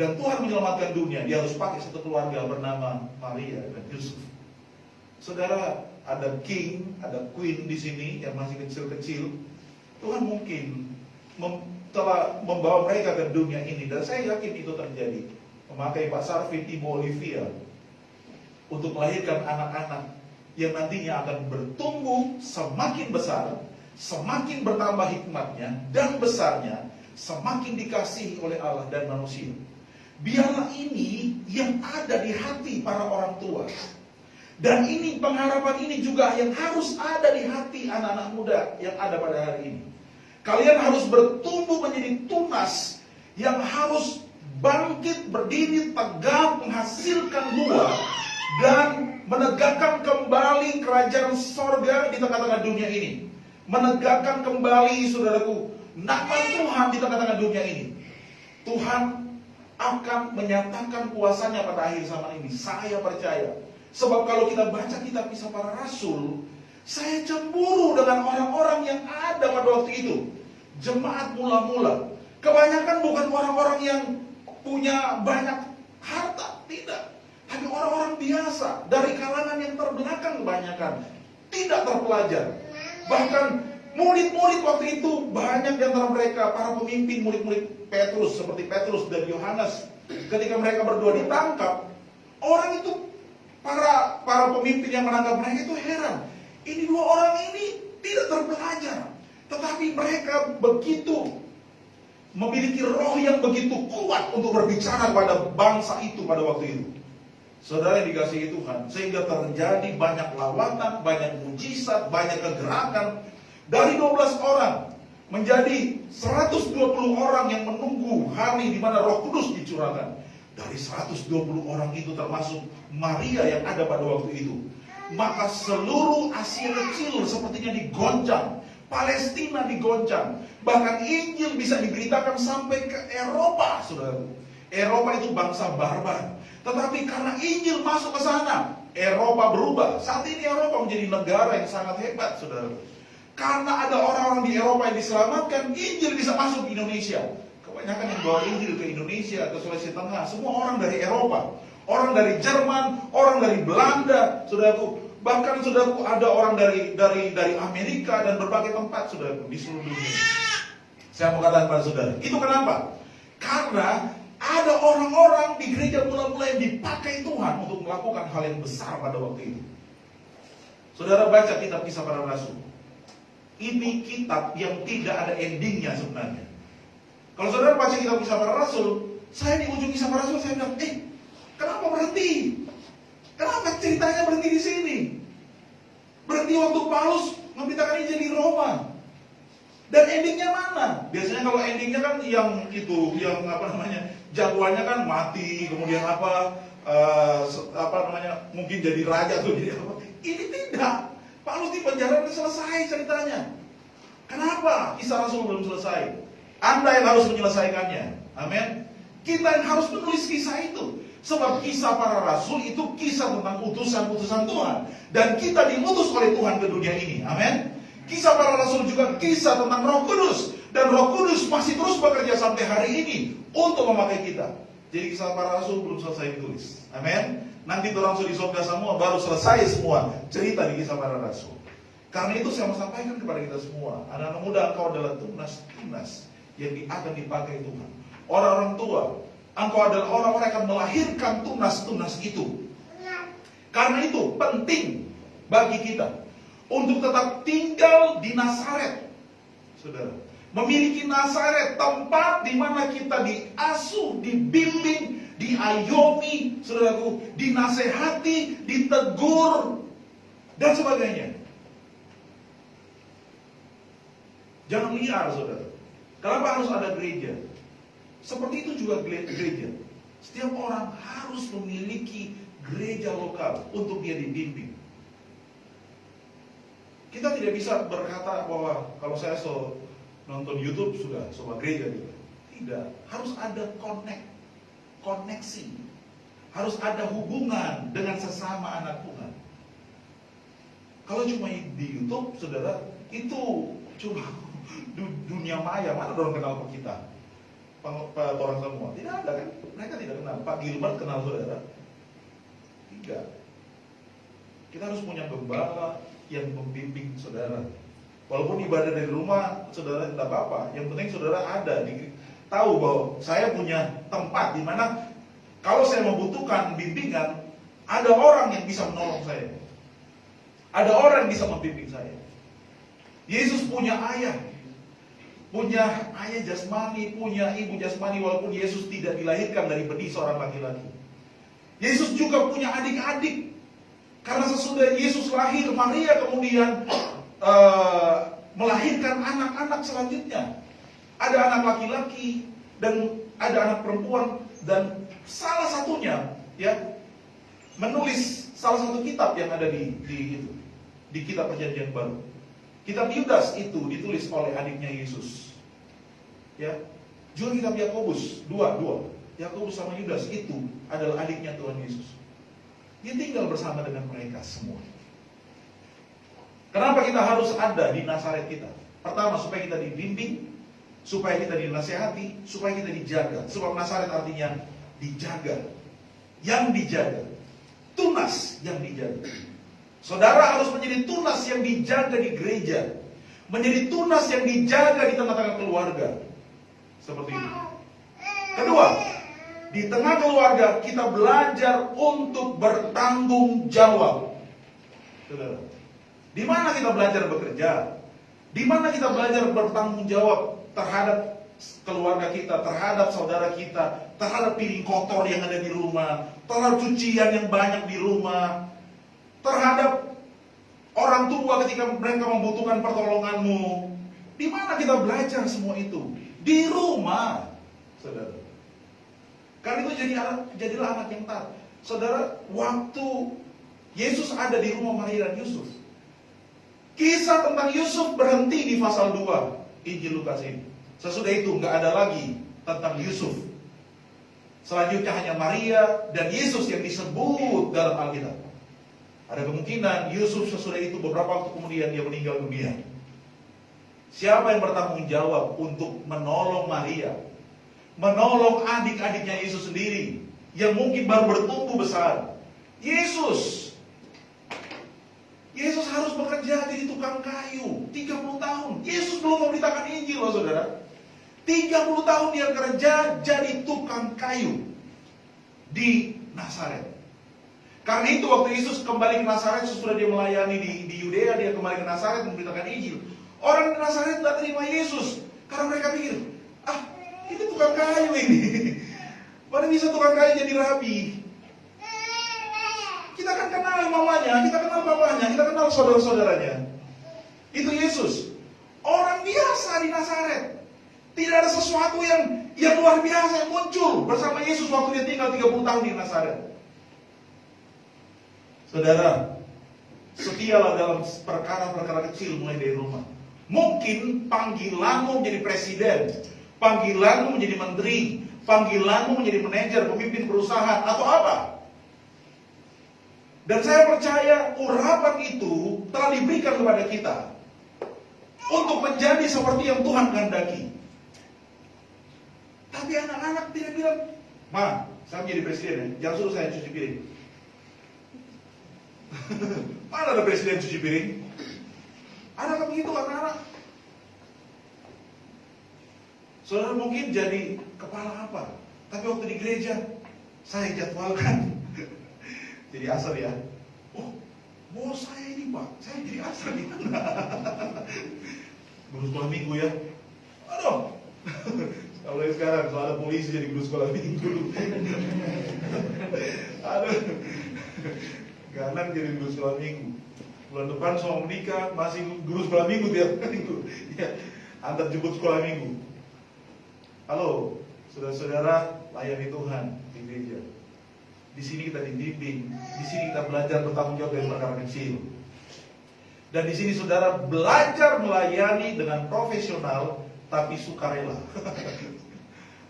Dan Tuhan menyelamatkan dunia. Dia harus pakai satu keluarga bernama Maria dan Yusuf. Saudara, ada king, ada queen di sini yang masih kecil-kecil. Tuhan mungkin telah membawa mereka ke dunia ini. Dan saya yakin itu terjadi. Memakai Pak Sarvin, Ibu Olivia untuk melahirkan anak-anak yang nantinya akan bertumbuh semakin besar, semakin bertambah hikmatnya dan besarnya, semakin dikasihi oleh Allah dan manusia. Biarlah ini yang ada di hati para orang tua. Dan ini pengharapan ini juga yang harus ada di hati anak-anak muda yang ada pada hari ini. Kalian harus bertumbuh menjadi tunas yang harus bangkit, berdiri, tegak, menghasilkan buah dan menegakkan kembali kerajaan sorga di tengah-tengah dunia ini. Menegakkan kembali, saudaraku, nama Tuhan di tengah-tengah dunia ini. Tuhan akan menyatakan kuasanya pada akhir zaman ini. Saya percaya. Sebab kalau kita baca kitab Kisah Para Rasul, saya cemburu dengan orang-orang yang ada pada waktu itu. Jemaat mula-mula. Kebanyakan bukan orang-orang yang punya banyak harta, tidak. Tapi orang-orang biasa, dari kalangan yang terbelakang kebanyakan. Tidak terpelajar. Bahkan murid-murid waktu itu, banyak di antara mereka, para pemimpin murid-murid Petrus, seperti Petrus dan Yohanes. Ketika mereka berdua ditangkap, orang itu, para pemimpin yang menangkap mereka itu heran. Ini dua orang ini tidak terpelajar. Tetapi mereka begitu memiliki roh yang begitu kuat untuk berbicara kepada bangsa itu pada waktu itu. Saudara yang dikasihi Tuhan, sehingga terjadi banyak lawatan, banyak mujizat, banyak kegerakan. Dari 12 orang menjadi 120 orang yang menunggu hari di mana Roh Kudus dicurahkan. Dari 120 orang itu termasuk Maria yang ada pada waktu itu. Maka seluruh Asia Kecil sepertinya digoncang. Palestina digoncang. Bahkan Injil bisa diberitakan sampai ke Eropa, saudara. Eropa itu bangsa barbar. Tetapi karena Injil masuk ke sana, Eropa berubah. Saat ini Eropa menjadi negara yang sangat hebat, saudara. Karena ada orang-orang di Eropa yang diselamatkan, Injil bisa masuk di Indonesia. Kebanyakan yang bawa Injil ke Indonesia, ke Sulawesi Tengah, semua orang dari Eropa. Orang dari Jerman, orang dari Belanda, saudaraku. Bahkan saudaraku ada orang dari Amerika dan berbagai tempat, saudaraku, di seluruh dunia. Saya mau katakan pada saudara, itu kenapa? Karena ada orang-orang di gereja mula-mula yang dipakai Tuhan untuk melakukan hal yang besar pada waktu itu. Saudara baca kitab Kisah Para Rasul. Ini kitab yang tidak ada endingnya sebenarnya. Kalau saudara baca kitab Kisah Para Rasul, saya di ujung Kisah Para Rasul, saya bilang, kenapa berhenti? Kenapa ceritanya berhenti di sini? Berhenti waktu Paulus memberitakan Injil di Roma. Dan endingnya mana? Biasanya kalau endingnya kan yang itu, yang jagoannya kan mati, kemudian mungkin jadi raja atau jadi apa? Ini tidak. Paulus di penjara sudah selesai ceritanya. Kenapa Kisah Rasul belum selesai? Anda yang harus menyelesaikannya. Amin. Kita yang harus menulis kisah itu. Sebab Kisah Para Rasul itu kisah tentang utusan-utusan Tuhan. Dan kita diutus oleh Tuhan ke dunia ini. Amin. Kisah Para Rasul juga kisah tentang Roh Kudus. Dan Roh Kudus masih terus bekerja sampai hari ini untuk memakai kita. Jadi Kisah Para Rasul belum selesai ditulis. Amin. Nanti orang sudah di surga semua, baru selesai semua cerita di Kisah Para Rasul. Karena itu saya mau sampaikan kepada kita semua, anak-anak muda, engkau adalah tunas-tunas yang akan dipakai Tuhan. Orang-orang tua, engkau adalah orang-orang yang akan melahirkan tunas-tunas itu. Karena itu penting bagi kita untuk tetap tinggal di Nazaret, saudara. Memiliki Nazaret, tempat di mana kita diasuh, dibimbing, diayomi, saudaraku, dinasehati, ditegur, dan sebagainya. Jangan liar, saudara. Kenapa harus ada gereja? Seperti itu juga gereja. Setiap orang harus memiliki gereja lokal untuk dia dibimbing. Kita tidak bisa berkata bahwa kalau saya nonton YouTube sudah sebuah gereja gitu. Tidak, harus ada koneksi. Harus ada hubungan dengan sesama anak Tuhan. Kalau cuma di YouTube, saudara, itu cuma dunia maya. Mana orang kenal kita? Orang semua. Tidak ada kan? Mereka tidak kenal. Pak Gilbert kenal saudara? Tidak. Kita harus punya gembala yang membimbing saudara. Walaupun ibadah dari rumah, saudara tidak apa-apa. Yang penting saudara ada, tahu bahwa saya punya tempat di mana kalau saya membutuhkan bimbingan, ada orang yang bisa menolong saya. Ada orang yang bisa membimbing saya. Yesus punya ayah jasmani, punya ibu jasmani, walaupun Yesus tidak dilahirkan dari benih seorang laki-laki. Yesus juga punya adik-adik. Karena sesudah Yesus lahir, Maria kemudian melahirkan anak-anak selanjutnya. Ada anak laki-laki dan ada anak perempuan, dan salah satunya menulis salah satu kitab yang ada di kitab Perjanjian Baru. Kitab Yudas itu ditulis oleh adiknya Yesus. Juga kitab Yakobus, dua. Yakobus sama Yudas itu adalah adiknya Tuhan Yesus. Dia tinggal bersama dengan mereka semua. Kenapa kita harus ada di Nazaret kita? Pertama, supaya kita dibimbing, supaya kita dinasehati, supaya kita dijaga. Sebab Nazaret artinya dijaga. Yang dijaga. Tunas yang dijaga. Saudara harus menjadi tunas yang dijaga di gereja. Menjadi tunas yang dijaga di tengah-tengah keluarga. Seperti itu. Kedua, di tengah keluarga kita belajar untuk bertanggung jawab. Saudara, di mana kita belajar bekerja? Di mana kita belajar bertanggung jawab terhadap keluarga kita, terhadap saudara kita, terhadap piring kotor yang ada di rumah, terhadap cucian yang banyak di rumah, terhadap orang tua ketika mereka membutuhkan pertolonganmu. Di mana kita belajar semua itu? Di rumah, saudara. Karena itu jadilah anak yang taat. Saudara, waktu Yesus ada di rumah Maria dan Yusuf, kisah tentang Yusuf berhenti di pasal 2 Injil Lukas ini. Sesudah itu nggak ada lagi tentang Yusuf. Selanjutnya hanya Maria dan Yesus yang disebut dalam Alkitab. Ada kemungkinan Yusuf sesudah itu beberapa waktu kemudian dia meninggal dunia. Siapa yang bertanggung jawab untuk menolong Maria, menolong adik-adiknya Yesus sendiri yang mungkin baru bertumbuh besar? Yesus. Yesus harus bekerja jadi tukang kayu 30 tahun. Yesus belum memberitakan Injil loh saudara. 30 tahun dia kerja jadi tukang kayu di Nazaret. Karena itu waktu Yesus kembali ke Nazaret, sesudah dia melayani di Yudea, dia kembali ke Nazaret memberitakan Injil. Orang di Nazaret tidak terima Yesus karena mereka pikir, ini tukang kayu ini. Mana bisa tukang kayu jadi rabi? Kita kan kenal mamanya, kita kenal papanya, kita kenal saudara-saudaranya. Itu Yesus. Orang biasa di Nazaret. Tidak ada sesuatu yang luar biasa yang muncul bersama Yesus waktu dia tinggal 30 tahun di Nazaret. Saudara, setialah dalam perkara-perkara kecil mulai dari rumah. Mungkin panggilanmu menjadi presiden, panggilanmu menjadi menteri, panggilanmu menjadi manajer, pemimpin perusahaan, atau apa. Dan saya percaya urapan itu telah diberikan kepada kita untuk menjadi seperti yang Tuhan kehendaki. Tapi anak-anak tidak bilang, "Ma, saya menjadi presiden ya, jangan suruh saya cuci piring." Mana ada presiden cuci piring? Ada begitu anak-anak? Saudara mungkin jadi kepala apa? Tapi waktu di gereja saya jadwalkan jadi asal ya. Oh, bos saya ini Pak, saya jadi asal di mana? Guru sekolah minggu ya. Aduh. Kalau sekarang kalau ada polisi jadi guru sekolah minggu. Aduh. Ganan jadi guru sekolah minggu. Bulan depan semua menikah masih guru sekolah minggu tiap minggu. Ya, antar jemput sekolah minggu. Halo, saudara-saudara, layani Tuhan di gereja. Di sini kita dibimbing, di sini kita belajar bertanggung jawab dari perkara kecil. Dan di sini saudara belajar melayani dengan profesional tapi sukarela.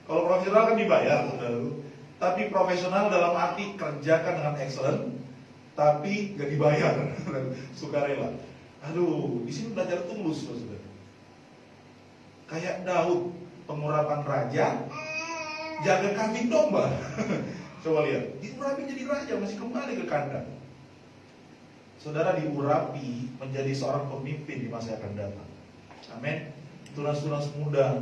Kalau profesional kan dibayar, saudara. Tapi profesional dalam arti kerjakan dengan excellent, tapi gak dibayar, sukarela. Aduh, di sini belajar tulus, saudara. Kayak Daud, pengurapan raja, jaga kambing domba. Coba lihat, diurapi jadi raja, masih kembali ke kandang. Saudara diurapi menjadi seorang pemimpin di masa yang akan datang. Amin. Tunas-tunas muda,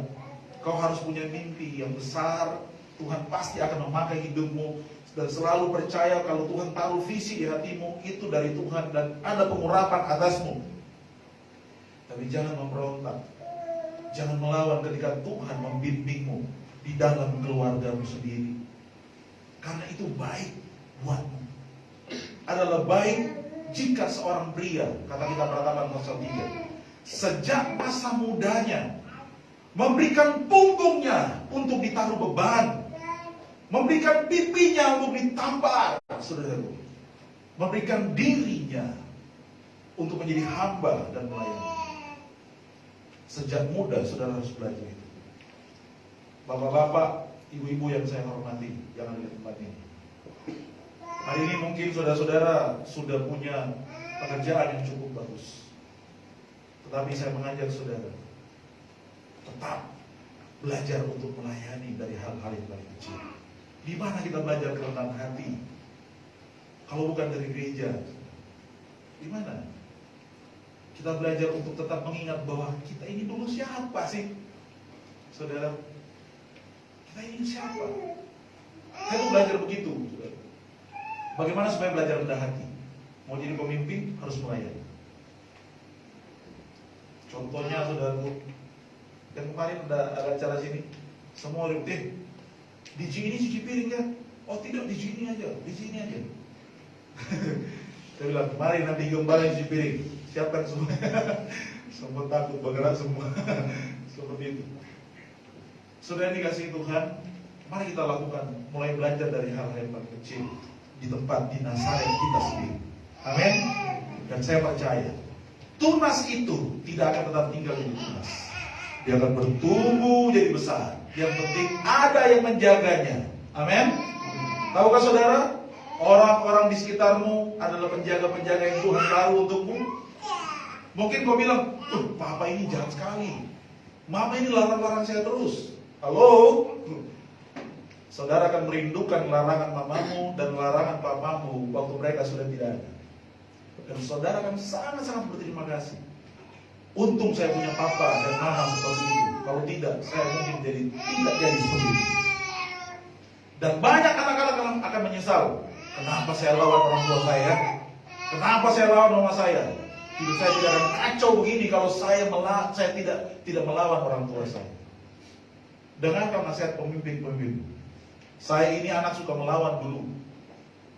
kau harus punya mimpi yang besar. Tuhan pasti akan memakai hidupmu. Dan selalu percaya kalau Tuhan taruh visi di hatimu, itu dari Tuhan dan ada pengurapan atasmu. Tapi jangan memberontak, jangan melawan ketika Tuhan membimbingmu di dalam keluargamu sendiri. Karena itu baik buatmu. Adalah baik jika seorang pria, kata kita Peratapan pasal 3, sejak masa mudanya memberikan punggungnya untuk ditaruh beban, memberikan pipinya untuk ditampar, saudaraku, memberikan dirinya untuk menjadi hamba dan melayani. Sejak muda saudara harus belajar itu. Bapak-bapak, ibu-ibu yang saya hormati, yang ada di tempat ini, Hari ini mungkin saudara-saudara sudah punya pekerjaan yang cukup bagus. Tetapi saya mengajak saudara tetap belajar untuk melayani dari hal-hal yang paling kecil. Di mana kita belajar kerendahan hati? Kalau bukan dari gereja, di mana? Kita belajar untuk tetap mengingat bahwa kita ini dulu siapa sih? Saudara, kita ini siapa? Saya tuh belajar begitu, saudara. Bagaimana supaya belajar rendah hati? Mau jadi pemimpin harus melayani. Contohnya saudaraku, yang kemarin ada acara sini, semua ribut, di ini cuci piring kan? Oh tidak, di sini aja, di sini aja. Saya bilang, mari nanti gembala cuci piring, siapkan semua. Semua takut bergerak semua. Seperti itu. Sudah dikasih Tuhan, mari kita lakukan, mulai belajar dari hal-hal yang paling kecil di tempat di Nazaret kita sendiri. Amin. Dan saya percaya, tunas itu tidak akan tetap tinggal di tunas. Dia akan bertumbuh jadi besar. Yang penting ada yang menjaganya. Amin. Tahukah saudara, orang-orang di sekitarmu adalah penjaga-penjaga yang Tuhan taruh untukmu. Mungkin kau bilang, papa ini jahat sekali. Mama ini larang-larang saya terus. Halo? Saudara akan merindukan larangan mamamu dan larangan papamu waktu mereka sudah tidak ada. Dan saudara akan sangat-sangat berterima kasih. Untung saya punya papa dan mama seperti itu. Kalau tidak, saya mungkin tidak jadi seperti itu. Dan banyak anak-anak akan menyesal. Kenapa saya lawan orang tua saya? Kenapa saya lawan mama saya? Hidup saya tidak akan kacau begini kalau saya tidak melawan orang tua saya. Dengarkan nasihat pemimpin-pemimpin. Saya ini anak suka melawan dulu.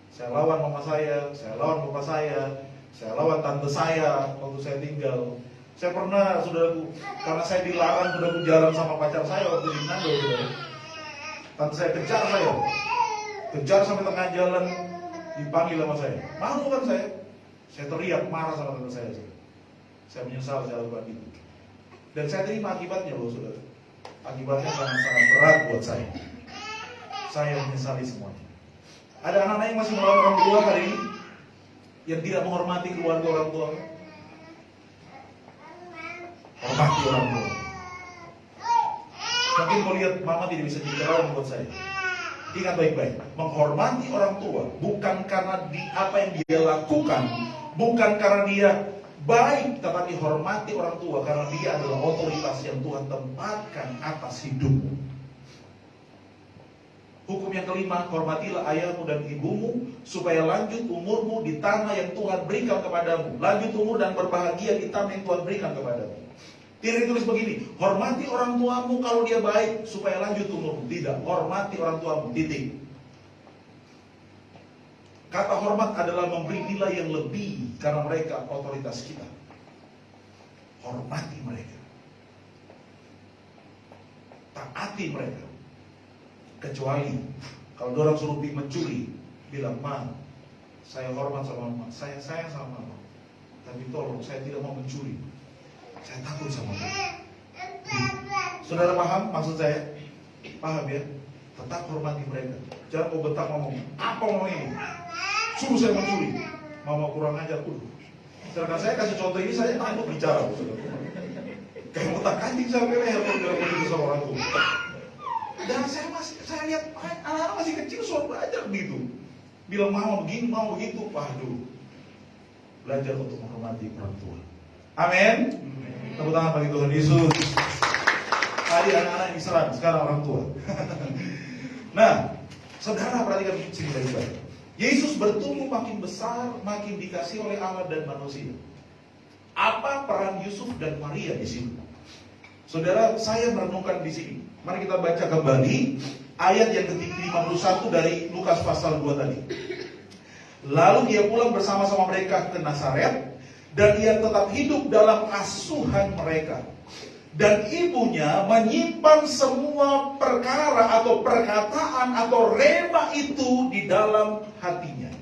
Saya lawan mama saya lawan bapak saya lawan tante saya waktu saya tinggal. Saya pernah, saudaraku, karena saya dilarang saudaraku jalan sama pacar saya waktu di Manado, saudara. Tante saya kejar sampai tengah jalan, dipanggil sama saya. Malu kan saya? Saya teriak marah sama tante saya. Saya menyesal saya lakukan itu. Dan saya terima akibatnya loh, saudara. Akibatnya sangat-sangat berat buat saya. Saya menyesali semuanya. Ada anak-anak yang masih melawan orang tua hari ini, yang tidak menghormati keluarga orang tua. Hormati orang tua. Mungkin kau lihat mama tidak bisa jadi lawan buat saya. Ingat baik-baik, menghormati orang tua bukan karena apa yang dia lakukan, bukan karena dia baik, tetapi hormati orang tua karena dia adalah otoritas yang Tuhan tempatkan atas hidupmu. Hukum yang kelima, hormatilah ayahmu dan ibumu supaya lanjut umurmu di tanah yang Tuhan berikan kepadamu. Lanjut umur dan berbahagia di tanah yang Tuhan berikan kepadamu. Tidak ditulis begini, hormati orang tuamu kalau dia baik supaya lanjut umurmu. Tidak, hormati orang tuamu, titik. Kata hormat adalah memberi nilai yang lebih karena mereka otoritas kita. Hormati mereka. Taati mereka. Kecuali kalau orang suruh pergi mencuri, bilang, "Ma, saya hormat sama mama, saya sayang sama mama, tapi tolong saya tidak mau mencuri. Saya takut sama mama." Saudara paham maksud saya? Paham ya? Tetap hormati mereka. Jangan kau bentak ngomong, "Apa mau ini? Suruh saya mencuri." Mama kurang ajar. Sedangkan saya kasih contoh ini, saya takut bicara. Kayak mau tak kancing sampai leher kalau bilang begitu sama orang tua. Dan saya lihat anak-anak masih kecil suruh belajar begitu. Bilang mau begini, mau begitu. Waduh. Belajar untuk menghormati orang tua. Amin. Tepuk tangan bagi Tuhan Yesus. Tadi anak-anak yang diserang, sekarang orang tua. Nah, saudara perhatikan sini baik-baik. Yesus bertumbuh makin besar, makin dikasih oleh Allah dan manusia. Apa peran Yusuf dan Maria di sini? Saudara, saya merenungkan di sini. Mari kita baca kembali ayat yang ke-51 dari Lukas pasal 2 tadi. Lalu ia pulang bersama-sama mereka ke Nazaret, dan ia tetap hidup dalam asuhan mereka. Dan ibunya menyimpan semua perkara atau perkataan atau rema itu di dalam hatinya.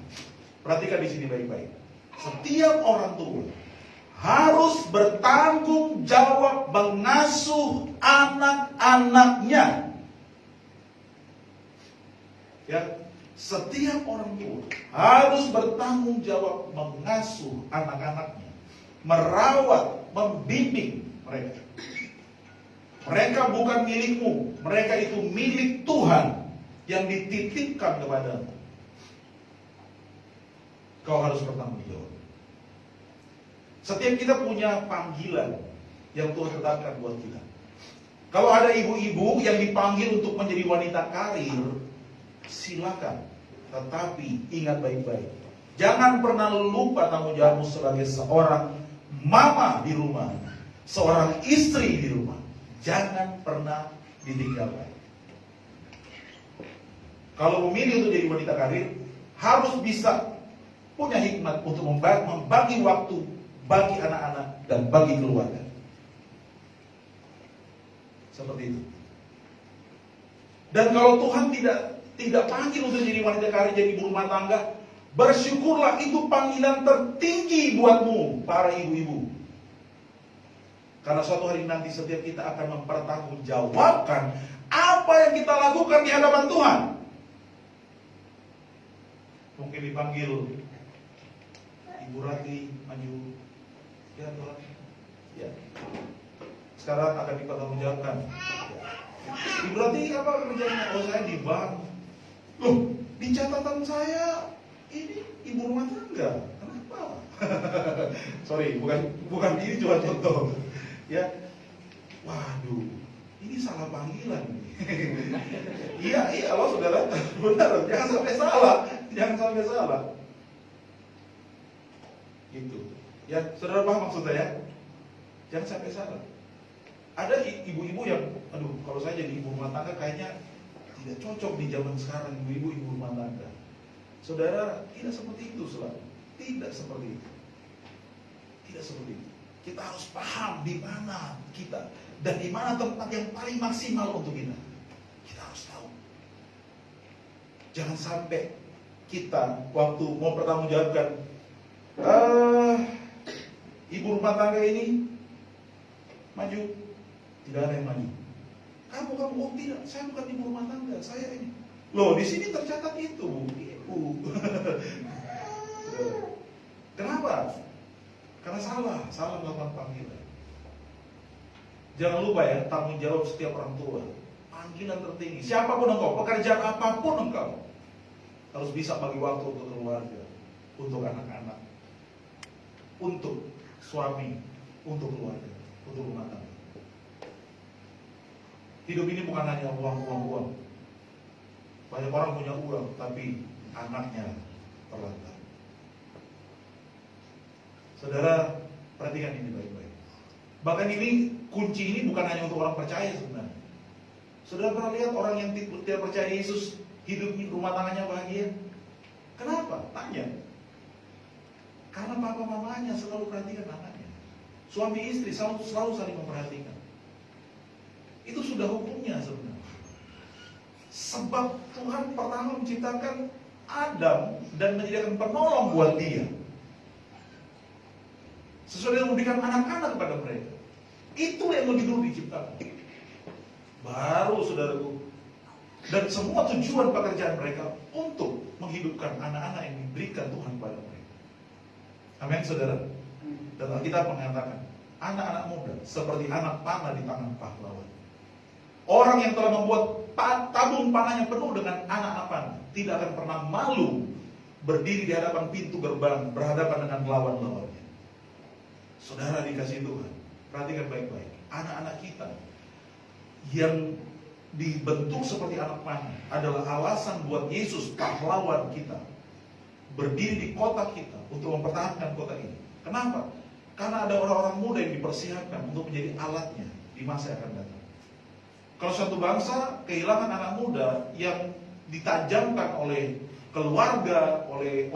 Perhatikan di sini baik-baik. Setiap orang tua harus bertanggung jawab mengasuh anak-anaknya. Ya, setiap orang tua harus bertanggung jawab mengasuh anak-anaknya, merawat, membimbing mereka. Mereka bukan milikmu, mereka itu milik Tuhan yang dititipkan kepadamu. Kau harus bertanggung jawab. Setiap kita punya panggilan yang Tuhan tetapkan buat kita. Kalau ada ibu-ibu yang dipanggil untuk menjadi wanita karir, silakan. Tetapi ingat baik-baik, jangan pernah lupa tanggung jawabmu sebagai seorang mama di rumah, seorang istri di rumah. Jangan pernah ditinggalkan. Kalau memilih untuk jadi wanita karir, harus bisa punya hikmat untuk membagi waktu bagi anak-anak dan bagi keluarga. Seperti itu. Dan kalau Tuhan tidak panggil untuk jadi wanita karir, jadi ibu rumah tangga, bersyukurlah, itu panggilan tertinggi buatmu, para ibu-ibu. Karena suatu hari nanti setiap kita akan mempertanggungjawabkan apa yang kita lakukan di hadapan Tuhan. Mungkin dipanggil Ibu Rati, maju. Ya Tuhan. Ya. Sekarang akan dipertanggungjawabkan. Ibu Rati apa kerjanya? Oh, saya di bank. Loh, di catatan saya ini ibu rumah tangga. Kenapa? Sorry, bukan ini cuma contoh. Ya, waduh, ini salah panggilan. Iya, loh saudara, benar, jangan sampai salah. Gitu. Ya, saudara paham maksud saya? Jangan sampai salah. Ada ibu-ibu yang, aduh, kalau saya jadi ibu rumah tangga kayaknya tidak cocok di zaman sekarang, ibu rumah tangga. Saudara, tidak seperti itu selalu. Tidak seperti itu. Kita harus paham di mana kita dan di mana tempat yang paling maksimal untuk kita. Kita harus tahu. Jangan sampai kita waktu mau bertanggungjawabkan, ibu rumah tangga ini maju, tidak ada yang maju. Kamu oh tidak, saya bukan ibu rumah tangga, saya ini. Loh, di sini tercatat itu, ibu. Kenapa? Karena salah melakukan panggilan. Jangan lupa ya, tanggung jawab setiap orang tua. Panggilan tertinggi. Siapapun engkau, pekerjaan apapun engkau, harus bisa bagi waktu untuk keluarga, untuk anak-anak, untuk suami, untuk keluarga, untuk rumah tangga. Hidup ini bukan hanya uang. Banyak orang punya uang, tapi anaknya terlantar. Saudara, perhatikan ini baik-baik. Bahkan ini, kunci ini bukan hanya untuk orang percaya sebenarnya. Saudara pernah lihat orang yang tidak percaya Yesus, hidup rumah tangganya bahagia? Kenapa? Tanya. Karena papa mamanya selalu perhatikan anaknya. Suami istri selalu saling memperhatikan. Itu sudah hukumnya sebenarnya. Sebab Tuhan pertama menciptakan Adam dan menyediakan penolong buat dia. Sesuai dengan memberikan anak-anak kepada mereka. Itu yang lebih dulu diciptakan. Baru saudaraku. Dan semua tujuan pekerjaan mereka untuk menghidupkan anak-anak yang diberikan Tuhan kepada mereka. Amin saudara. Dan Alkitab mengatakan, anak-anak muda seperti anak panah di tangan pahlawan. Orang yang telah membuat tabung panahnya penuh dengan anak-anak panah tidak akan pernah malu berdiri di hadapan pintu gerbang berhadapan dengan lawan-lawannya. Saudara dikasih Tuhan, perhatikan baik-baik. Anak-anak kita yang dibentuk seperti anak panah adalah alasan buat Yesus, pahlawan kita, berdiri di kota kita untuk mempertahankan kota ini. Kenapa? Karena ada orang-orang muda yang dipersiapkan untuk menjadi alatnya di masa yang akan datang. Kalau suatu bangsa kehilangan anak muda yang ditajamkan oleh keluarga, oleh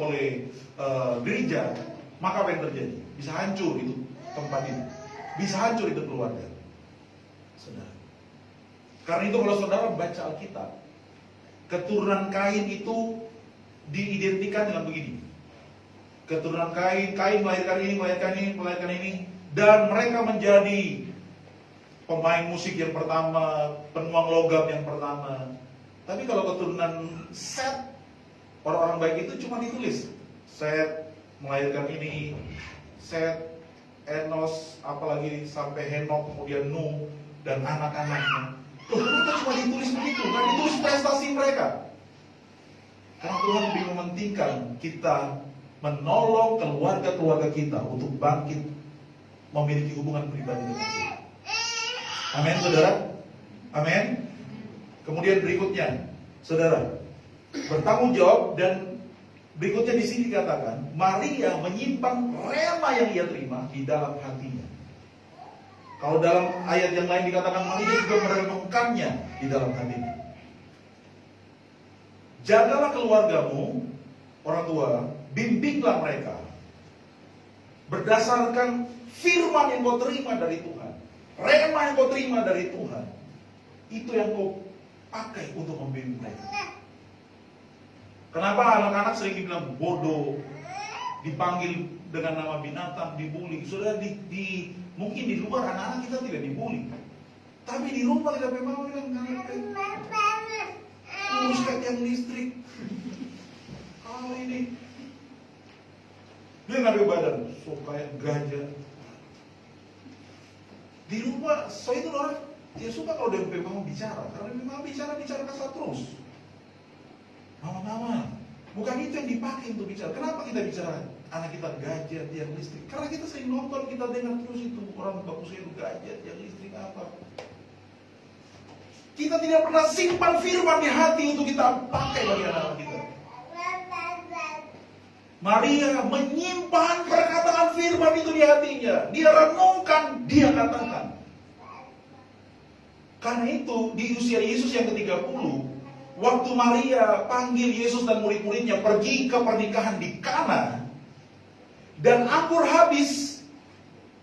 gereja, maka apa yang terjadi? Bisa hancur itu tempat ini. Bisa hancur itu keluarga. Saudara. Karena itu kalau saudara baca Alkitab, keturunan Kain itu diidentikan dengan begini. Keturunan Kain melahirkan ini, dan mereka menjadi pemain musik yang pertama, penuang logam yang pertama. Tapi kalau keturunan Set, orang-orang baik itu cuma ditulis. Set melahirkan ini, Set, Enos, apalagi sampai Henok, kemudian Nuh dan anak-anaknya. Loh, kenapa cuma ditulis begitu? Kan ditulis prestasi mereka. Karena Tuhan lebih mementingkan kita menolong keluarga-keluarga kita untuk bangkit memiliki hubungan pribadi dengan Tuhan. Amin, saudara? Amin. Kemudian berikutnya, saudara, bertanggung jawab, dan berikutnya di sini dikatakan Maria menyimpan rema yang ia terima di dalam hatinya. Kalau dalam ayat yang lain dikatakan Maria juga merenungkannya di dalam hatinya. Jagalah keluargamu, orang tua, bimbinglah mereka berdasarkan firman yang kau terima dari Tuhan, rema yang kau terima dari Tuhan. Itu yang kau pakai untuk membimbing mereka. Kenapa anak-anak sering dibilang bodoh, dipanggil dengan nama binatang, dibully? Sudah mungkin di luar anak-anak kita tidak dibully, tapi di rumah kita memang bilang urus yang listrik. Kalau ini dia nggak ada badan, so kayak gajah. Di rumah, so itu orang dia suka kalau dia memang bicara, karena memang bicara kasar terus. Mama, bukan itu yang dipakai untuk bicara. Kenapa kita bicara anak kita gajah, tiang listrik? Karena kita sering nonton, kita dengar terus itu orang bagus itu gajah, tiang listrik apa. Kita tidak pernah simpan firman di hati untuk kita pakai bagi anak-anak kita. Maria menyimpan perkataan firman itu di hatinya. Dia renungkan, dia katakan. Karena itu di usia Yesus yang ke-30, waktu Maria panggil Yesus dan murid-muridnya pergi ke pernikahan di Kana, dan anggur habis,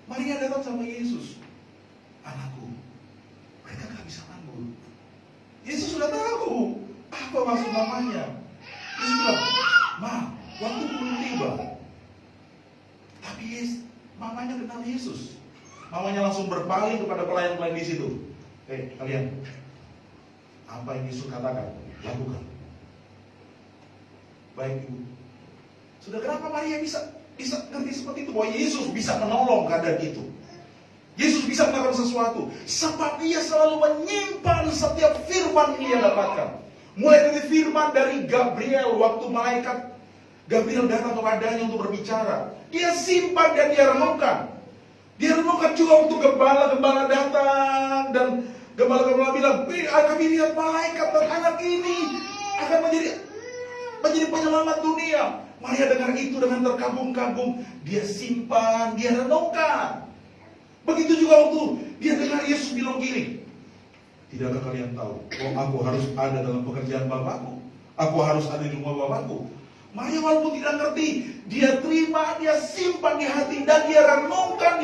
Maria datang sama Yesus. Anakku, mereka gak bisa anggur. Yesus sudah tahu apa maksud mamanya. Yesus bilang, Ma, waktu belum tiba. Tapi mamanya kenal Yesus. Mamanya langsung berpaling kepada pelayan-pelayan di situ. Kalian, apa yang Yesus katakan, lakukan. Baik ibu. Sudah, kenapa Maria bisa ngerti seperti itu, bahwa Yesus bisa menolong keadaan itu? Yesus bisa melakukan sesuatu sebab ia selalu menyimpan setiap firman yang ia dapatkan. Mulai dari firman dari Gabriel, waktu malaikat Gabriel datang kepadanya untuk berbicara, dia simpan dan dia renungkan. Dia renungkan juga untuk gembala-gembala datang, dan gembala-gembala bilang, kami lihat malaikat dan anak ini akan menjadi penyelamat dunia. Maria dengar itu dengan terkagum-kagum, dia simpan, dia renungkan. Begitu juga waktu dia dengar Yesus bilang gini, tidakkah kalian tahu bahwa aku harus ada dalam pekerjaan Bapakku? Aku harus ada di rumah Bapakku. Maria walaupun tidak ngerti, dia terima, dia simpan di hati, dan dia renungkan.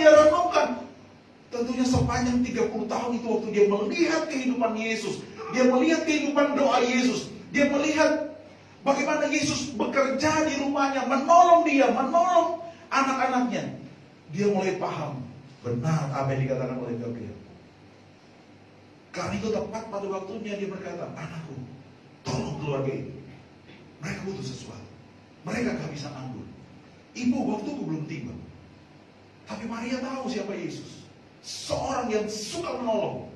Tentunya sepanjang 30 tahun itu, waktu dia melihat kehidupan Yesus, dia melihat kehidupan doa Yesus, dia melihat bagaimana Yesus bekerja di rumahnya, menolong dia, menolong anak-anaknya. Dia mulai paham benar apa yang dikatakan oleh Gabriel. Karena itu tepat pada waktunya dia berkata, anakku, tolong keluarga ini. Mereka butuh sesuatu. Mereka gak bisa anggur. Ibu, waktuku belum tiba. Tapi Maria tahu siapa Yesus. Seorang yang suka menolong,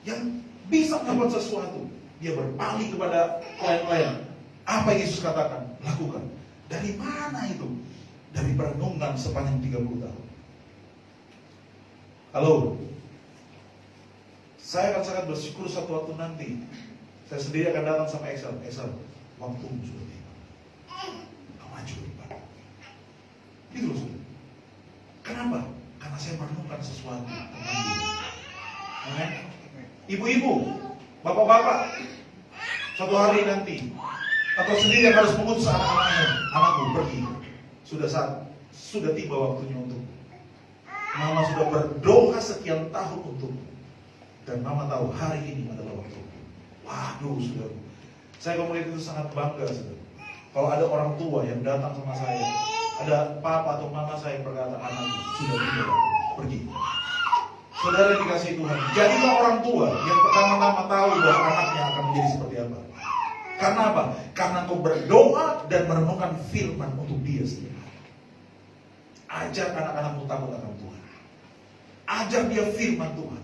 yang bisa melakukan sesuatu. Dia berpaling kepada klien-klien. Apa yang Yesus katakan? Lakukan. Dari mana itu? Dari perenungan sepanjang 30 tahun. Halo, saya akan sangat bersyukur suatu waktu nanti saya sendiri akan datang sama Excel, waktumu sudah tiba. Kau maju di depan. Itu loh, saudara. Kenapa? Karena saya merenungkan sesuatu tentang diri. Amen. Ibu-ibu, bapak-bapak, suatu hari nanti atau sendiri yang harus mengutus anak-anaknya, anakku pergi. Sudah tiba waktunya untuk Mama sudah berdoa sekian tahun untukmu, dan Mama tahu hari ini adalah waktu. Waduh, saudara, saya kalau melihat itu sangat bangga, saudara. Kalau ada orang tua yang datang sama saya, ada papa atau mama saya yang berkata, anakku sudah tiba, pergi. Saudara yang dikasihi Tuhan, jadilah orang tua yang pertama-tama tahu bahwa anaknya akan menjadi seperti apa. Karena apa? Karena kau berdoa dan merenungkan firman untuk dia sendiri. Ajar anak-anakmu takut akan Tuhan. Ajar dia firman Tuhan.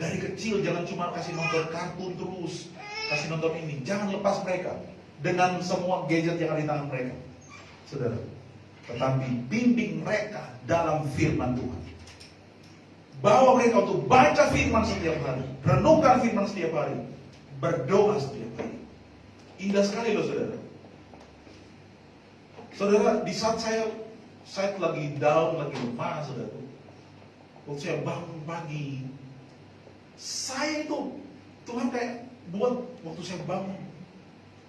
Dari kecil jangan cuma kasih nonton kartun terus, kasih nonton ini. Jangan lepas mereka dengan semua gadget yang ada di tangan mereka, saudara. Tetapi bimbing mereka dalam firman Tuhan. Bawa mereka untuk baca firman setiap hari, renungkan firman setiap hari, berdoa setiap hari. Indah sekali loh saudara. Saudara, di saat saya lagi down, lagi lemah, saudara. Waktu saya bangun pagi, saya itu Tuhan kayak buat waktu saya bangun,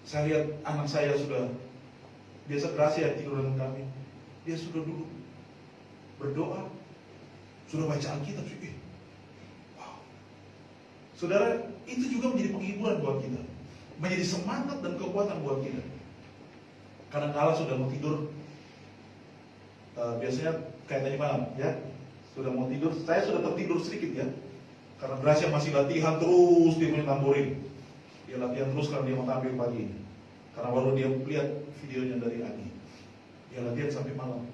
saya lihat anak saya sudah biasa keras ya tidur dengan kami, dia sudah duduk berdoa, sudah baca Alkitab. Wow, saudara, itu juga menjadi penghiburan buat kita, menjadi semangat dan kekuatan buat kita. Kadang-kala sudah mau tidur, biasanya kayak tadi malam ya, sudah mau tidur, saya sudah tertidur sedikit ya. Karena Gracia masih latihan terus, dia punya tamborin. Dia latihan terus karena dia mau tampil pagi ini. Karena baru dia lihat videonya dari Agi. Dia latihan sampai malam.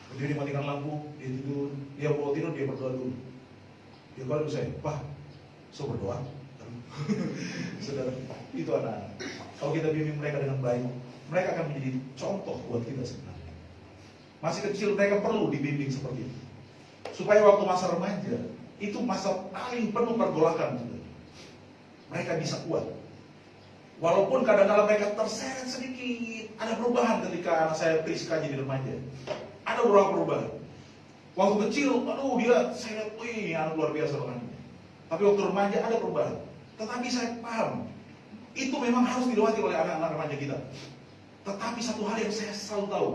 Kemudian dia matikan lampu, dia tidur. Dia mau tidur, dia berdoa dulu. Dia kalau saya, Pak, so berdoa. Saudara, itu anak-anak. Kalau kita bimbing mereka dengan baik, mereka akan menjadi contoh buat kita sebenarnya. Masih kecil mereka perlu dibimbing seperti itu. Supaya waktu masa remaja, itu masa paling penuh pergolakan. Mereka bisa kuat. Walaupun kadang-kadang mereka terseret sedikit. Ada perubahan ketika anak saya Priska jadi remaja. Ada beberapa perubahan. Waktu kecil, aduh dia, saya lihat, wih anak luar biasa orangnya. Tapi waktu remaja ada perubahan. Tetapi saya paham, itu memang harus dilewati oleh anak-anak remaja kita. Tetapi satu hal yang saya selalu tahu,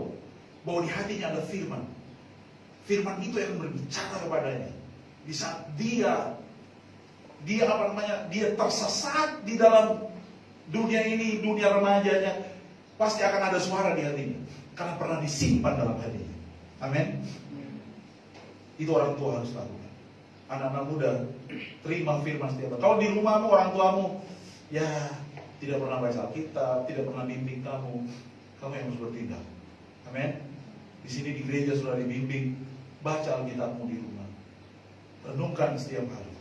bahwa di hatinya ada firman. Firman itu yang berbicara kepadanya. Di saat dia tersesat di dalam dunia ini, dunia remajanya, pasti akan ada suara di hatinya karena pernah disimpan dalam hatinya. Amin. Itu orang tua harus lakukan. Anak-anak muda, terima firman setiap hari. Kalau di rumahmu orang tuamu ya tidak pernah baca Alkitab, tidak pernah bimbing kamu yang harus bertindak. Amin. Di sini di gereja sudah dibimbing, baca Alkitabmu di rumah. Renungkan setiap hari.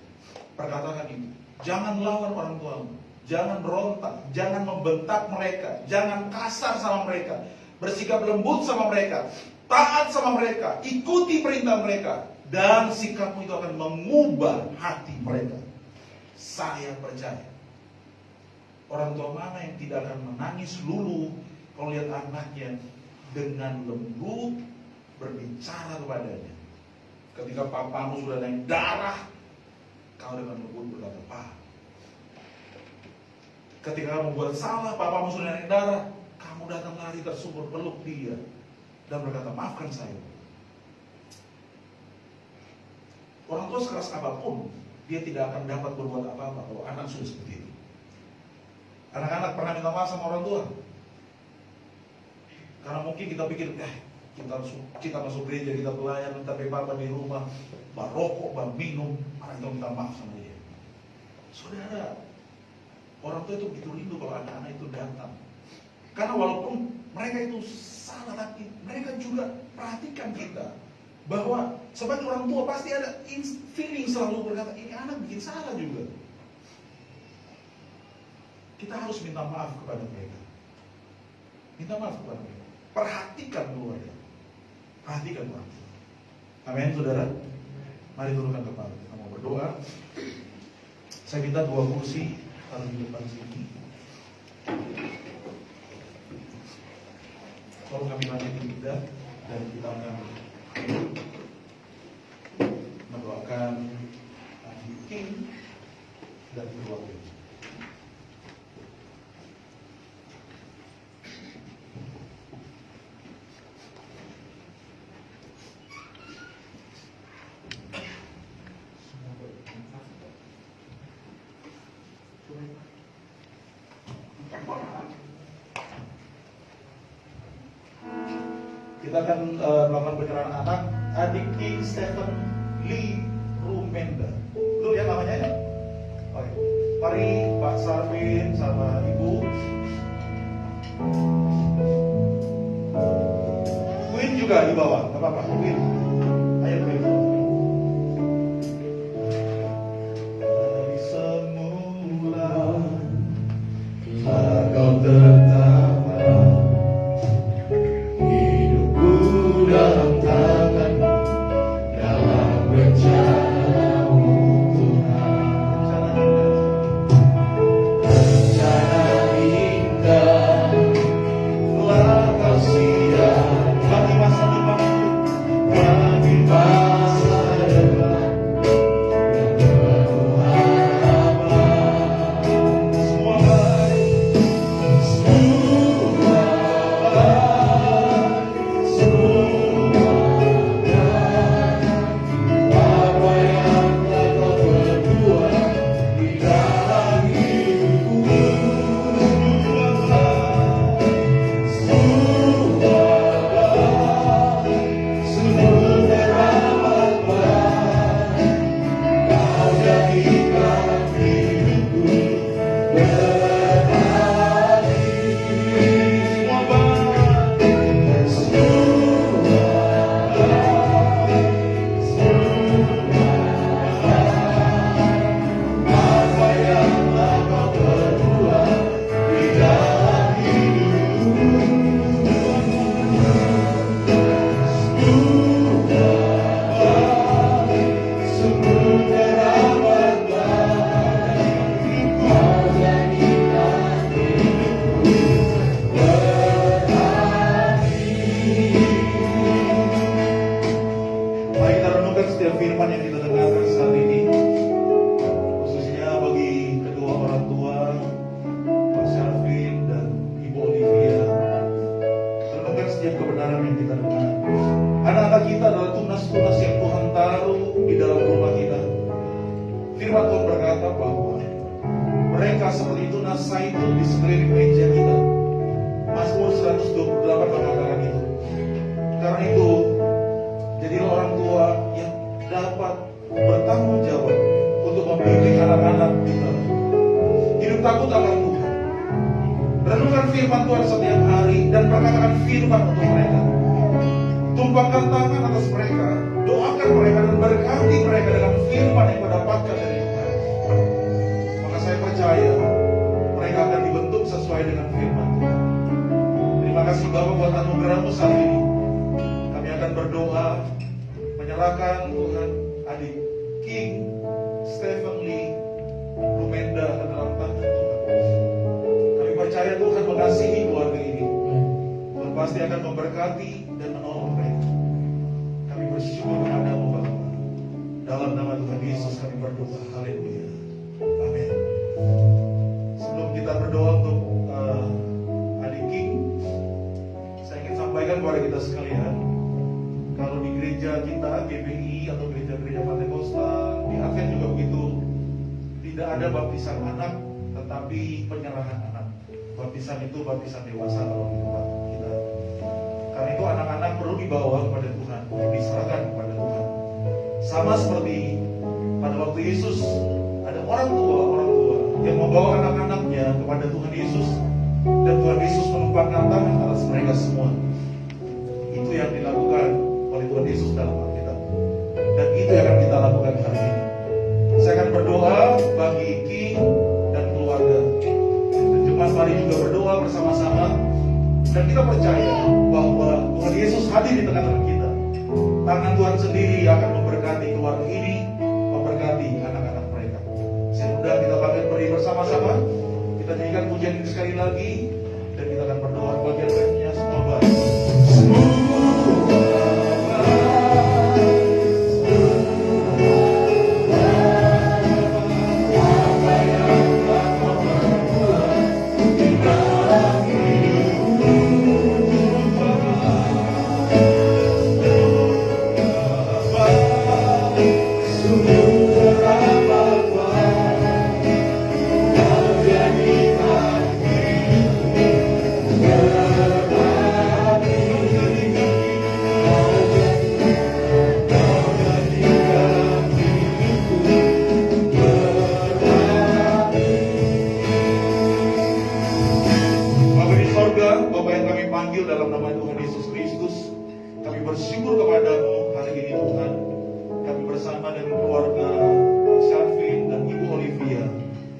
Perkatakan itu. Jangan lawan orang tuamu. Jangan berontak. Jangan membentak mereka. Jangan kasar sama mereka. Bersikap lembut sama mereka. Taat sama mereka. Ikuti perintah mereka. Dan sikapmu itu akan mengubah hati mereka. Saya percaya. Orang tua mana yang tidak akan menangis lulu kalau lihat anaknya dengan lembut berbicara kepadanya. Ketika papamu sudah naik darah, kau dengan lembut berkata, Pak. Ketika kamu buat salah, papamu sudah naik darah, kamu datang lari tersungkur peluk dia dan berkata, maafkan saya. Orang tua sekeras apapun, dia tidak akan dapat berbuat apa-apa kalau anak sudah seperti itu. Anak-anak pernah minta maaf sama orang tua? Karena mungkin kita pikir, kita masuk gereja, kita pelayan, minta papa di rumah, barokok, minum, anak itu minta maaf sama dia. Saudara, orang tua itu begitu rindu kalau anak-anak itu datang. Karena walaupun mereka itu salah, tapi mereka juga perhatikan kita. Bahwa sebagai orang tua pasti ada feeling selalu berkata, ini anak bikin salah juga. Kita harus minta maaf kepada mereka. Minta maaf kepada mereka. Perhatikan keluarga. Perhatikan orang tua. Amin, saudara. Mari turunkan kepala. Kita mau berdoa. Saya minta 2 kursi taruh di depan sini. Tolong kami lanjutin kita dan kita akan mendoakan Adi King dan keluarga. Kita akan melakukan penyerahan anak Adik King Stephen Lee Rumenda. Lu ya namanya ya? Oke. Mari Pak Mas Arvin sama Ibu. Queen juga di bawah, nggak apa-apa. Queen, ayo Queen. Dari semula kau tertawa, hidupku dalam tangan, dalam rencanamu Tuhan. Rencana indah telah kau siap bagi masa depan, bagi masa depan yang penuh harapan. Semua baik, semua baik, semua baik. Apa yang telah kau perbuat di dalam hidupku, semua baik, semua baik, semua teramat baik. Kau jadikan hidupku berarti. Semua baik, semua baik, semua baik. Apa yang telah kau perbuat di dalam hidupku, semua baik, semua teramat baik. Kau jadikan hidupku berarti. Mari kita renungkan setiap firman yang kita dengarkan saat ini, khususnya bagi kedua orang tua, Mas Syarvin dan Ibu Olivia. Renungkan setiap kebenaran yang kita dengar. Anak-anak kita adalah tunas-tunas yang Tuhan taruh di dalam rumah kita. Firman Tuhan berkata bahwa mereka seperti tunas zaitun di sekeliling meja kita. Mazmur 128 mengatakan itu. Karena itu, jadilah orang tua yang dapat bertanggung jawab untuk membimbing anak-anak kita. Hidup takut akan Tuhan. Renungkan firman Tuhan setiap hari dan perkatakan firman untuk mereka. Tumpangkan tangan atas mereka, doakan mereka dan berkati mereka dengan firman yang kau dapatkan dari Tuhan. Maka saya percaya mereka akan dibentuk sesuai dengan firman Tuhan. Terima kasih Bapak buat anugerah-Mu saat ini. Kami akan berdoa menyerahkan Tuhan adik King Stephen Lee Lumenda ke dalam tangan Tuhan. Kami percaya Tuhan mengasihi keluarga ini. Tuhan pasti akan memberkati dan menolong mereka. Kami bersyukur kepada-Mu Bapa. Dalam nama Tuhan Yesus kami berdoa. Haleluya. Amin. Sebelum kita berdoa untuk adik King, saya ingin sampaikan kepada kita sekalian, kalau di gereja kita, GBI atau gereja-gereja Pentakosta, di Advent juga begitu, tidak ada baptisan anak, tetapi penyerahan anak. Baptisan itu baptisan dewasa kalau di tempat kita. Karena itu anak-anak perlu dibawa kepada Tuhan, diserahkan kepada Tuhan. Sama seperti pada waktu Yesus, ada orang tua yang membawa anak-anaknya kepada Tuhan Yesus, dan Tuhan Yesus menumpangkan tangan atas mereka semua. Itu yang dilakukan oleh Tuhan Yesus dalam Alkitab, dan itu yang akan kita lakukan hari ini. Saya akan berdoa bagi King dan keluarga. Jemaat mari juga berdoa bersama-sama, dan kita percaya bahwa Tuhan Yesus hadir di tengah-tengah kita. Tangan Tuhan sendiri akan memberkati keluarga ini, memberkati anak-anak mereka. Saya undang kita bangkit berdiri bersama-sama. Kita nyanyikan pujian ini sekali lagi, dan kita akan berdoa bagian lainnya. Semua baik. Semua memanggil dalam nama Tuhan Yesus Kristus. Kami bersyukur kepadamu hari ini Tuhan. Kami bersama dengan keluarga Pak Syarvin dan Ibu Olivia.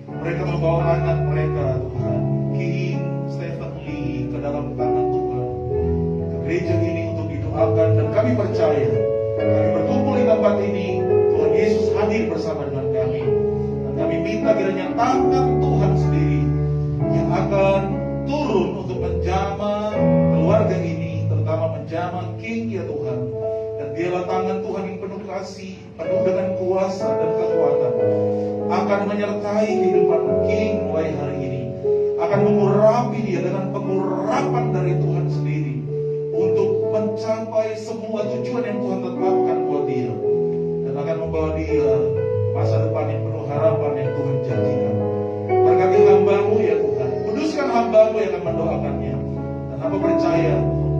Mereka membawa anak mereka Tuhan, King Stephen Lee, ke dalam tangan Tuhan, ke gereja ini untuk didoakan. Dan kami percaya, kami berkumpul di tempat ini, Tuhan Yesus hadir bersama dengan kami. Dan kami minta kiranya tangan Tuhan sendiri yang akan turun untuk menjamah keluarga ini, terutama menjamah King ya Tuhan. Dan biarlah tangan Tuhan yang penuh kasih, penuh dengan kuasa dan kekuatan, akan menyertai kehidupan King mulai hari ini, akan mengurapi dia dengan pengurapan dari Tuhan sendiri, untuk mencapai semua tujuan yang Tuhan tetapkan buat dia, dan akan membawa dia masa depan yang penuh harapan yang Tuhan janjikan. Berkati hamba-Mu ya Tuhan, kuduskan hamba-Mu yang akan mendoakannya, dan hamba percaya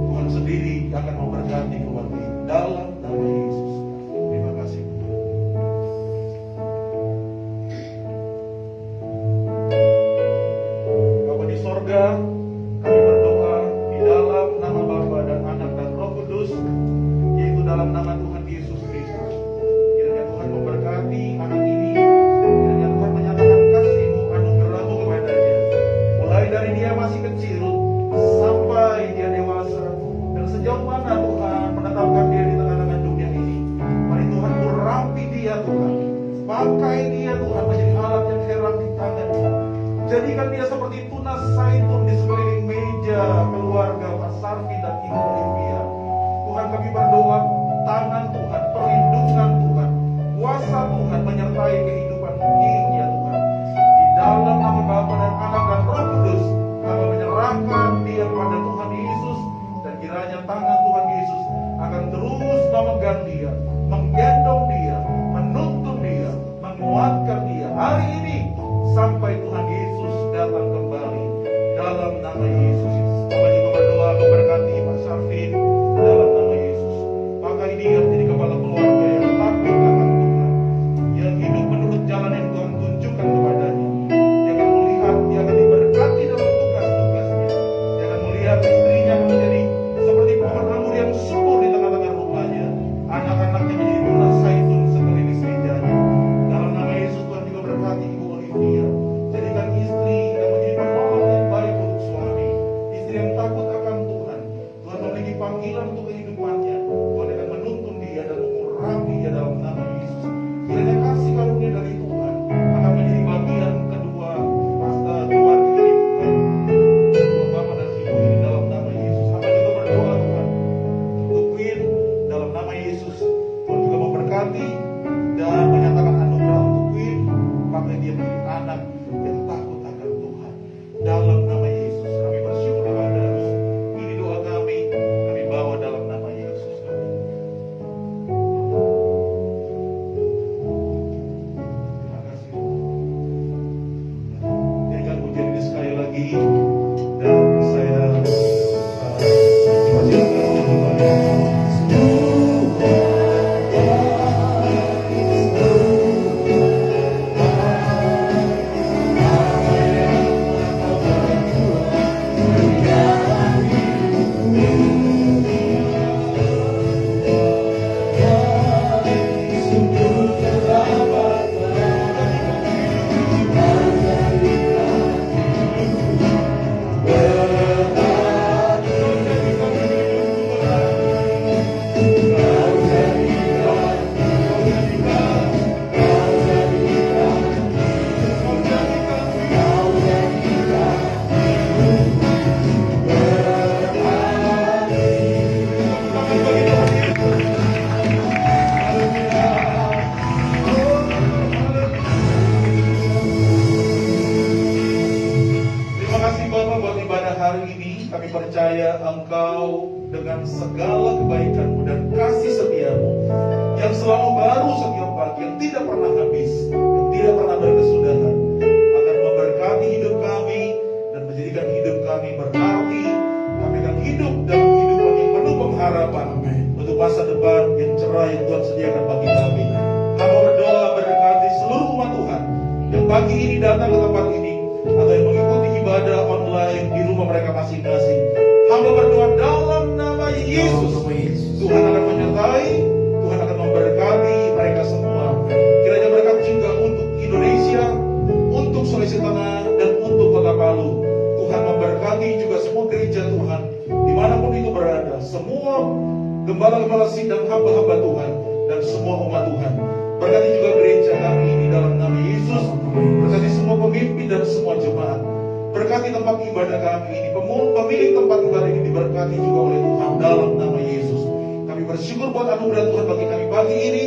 Tuhan sendiri akan memberkati keluarga ini dalam nama Yesus. Terima kasih. Bapa di sorga, kami berdoa di dalam nama Bapa dan Anak dan Roh Kudus, yaitu dalam nama Tuhan Yesus Kristus. Kiranya Tuhan memberkati anak ini, kiranya Tuhan menyatakan kasih-Mu, anugerah-Mu kepadanya, mulai dari dia masih kecil sampai dia dewasa, dan sejauh mana Tuhan menetapkan dia di tengah-tengah dunia ini. Mari Tuhan urapi dia Tuhan, pakai dia Tuhan menjadi alat yang heran di tangan-Mu. Jadikan dia seperti tunas zaitun di sekeliling meja keluarga Pak Sarvi dan Ibu Olivia. Tuhan, kami berdoa tangan Tuhan, perlindungan Tuhan, kuasa Tuhan menyertai kehidupan King ya Tuhan. Di dalam nama Bapa dan Anak dan Roh Kudus, kami menyerahkan dia kepada Tuhan Yesus, dan kiranya tangan Tuhan Yesus akan terus memegang dia, menggendong dia, menuntun dia, menguatkan dia hari ini sampai Tuhan Yesus datang kembali. Dalam nama Yesus, kami juga berdoa memberkati Pak Syarvin dalam nama Yesus. Pakai dia menjadi kepala keluarga yang takut akan Tuhan, yang hidup menurut jalan yang Tuhan tunjukkan kepadanya. Dia akan melihat, dia akan diberkati dalam tugas-tugasnya. Dia akan melihat istrinya akan menjadi seperti pohon anggur yang subur di tengah-tengah rumahnya. Anak-anaknya menjadi tunas zaitun sekeliling mejanya. Dalam nama Yesus, Tuhan juga berkati Ibu Olivia. Jadikan istri yang menjadi penolong yang baik untuk suami, istri yang takut akan Tuhan. Tuhan memiliki panggilan untuk kehidupannya. Tuhan akan menuntun dia dan mengurapi dia dalam nama Yesus. Kiranya kasih karunia dari Tuhan akan menjadi bagian kedua keluarga ini Tuhan, kedua Bapa dan Ibu ini dalam nama Yesus. Hamba juga berdoa Tuhan untuk Queen dalam nama Yesus. Tuhan juga memberkati dan menyatakan anugerah untuk Queen, pakai dia menjadi anak yang takut akan Tuhan. Dalam nama Yesus kami bersyukur kepada-Mu. Ini doa kami bawa dalam nama Yesus. Terima kasih. Nyanyikan pujian ini sekali lagi, dan saya persilakan untuk kami percaya Engkau dengan segala kebaikan-Mu dan kasih setia-Mu yang selalu baru setiap pagi, yang tidak pernah habis, yang tidak pernah berkesudahan, akan memberkati hidup kami dan menjadikan hidup kami berarti. Kami akan hidup dalam kehidupan yang penuh pengharapan untuk masa depan yang cerah yang Tuhan sediakan bagi kami. Kami berdoa berkati seluruh umat Tuhan yang pagi ini datang ke tempat ini atau yang mengikuti ibadah online di rumah mereka masing-masing. Hamba berdoa dalam nama Yesus. Dalam nama Yesus. Tuhan akan menyertai, Tuhan akan memberkati mereka semua. Kiranya berkat juga untuk Indonesia, untuk Sulawesi Tengah, dan untuk Kota Palu. Tuhan memberkati juga semua gereja Tuhan, dimanapun itu berada, semua gembala-gembala sidang hamba-hamba Tuhan, dan semua umat Tuhan. Berkati juga gereja kami ini dalam nama Yesus. Berkati semua pemimpin dan semua jemaat. Berkati tempat ibadah kami ini, pemilik tempat ibadah ini diberkati juga oleh Tuhan dalam nama Yesus. Kami bersyukur buat anugerah Tuhan bagi kami pagi ini.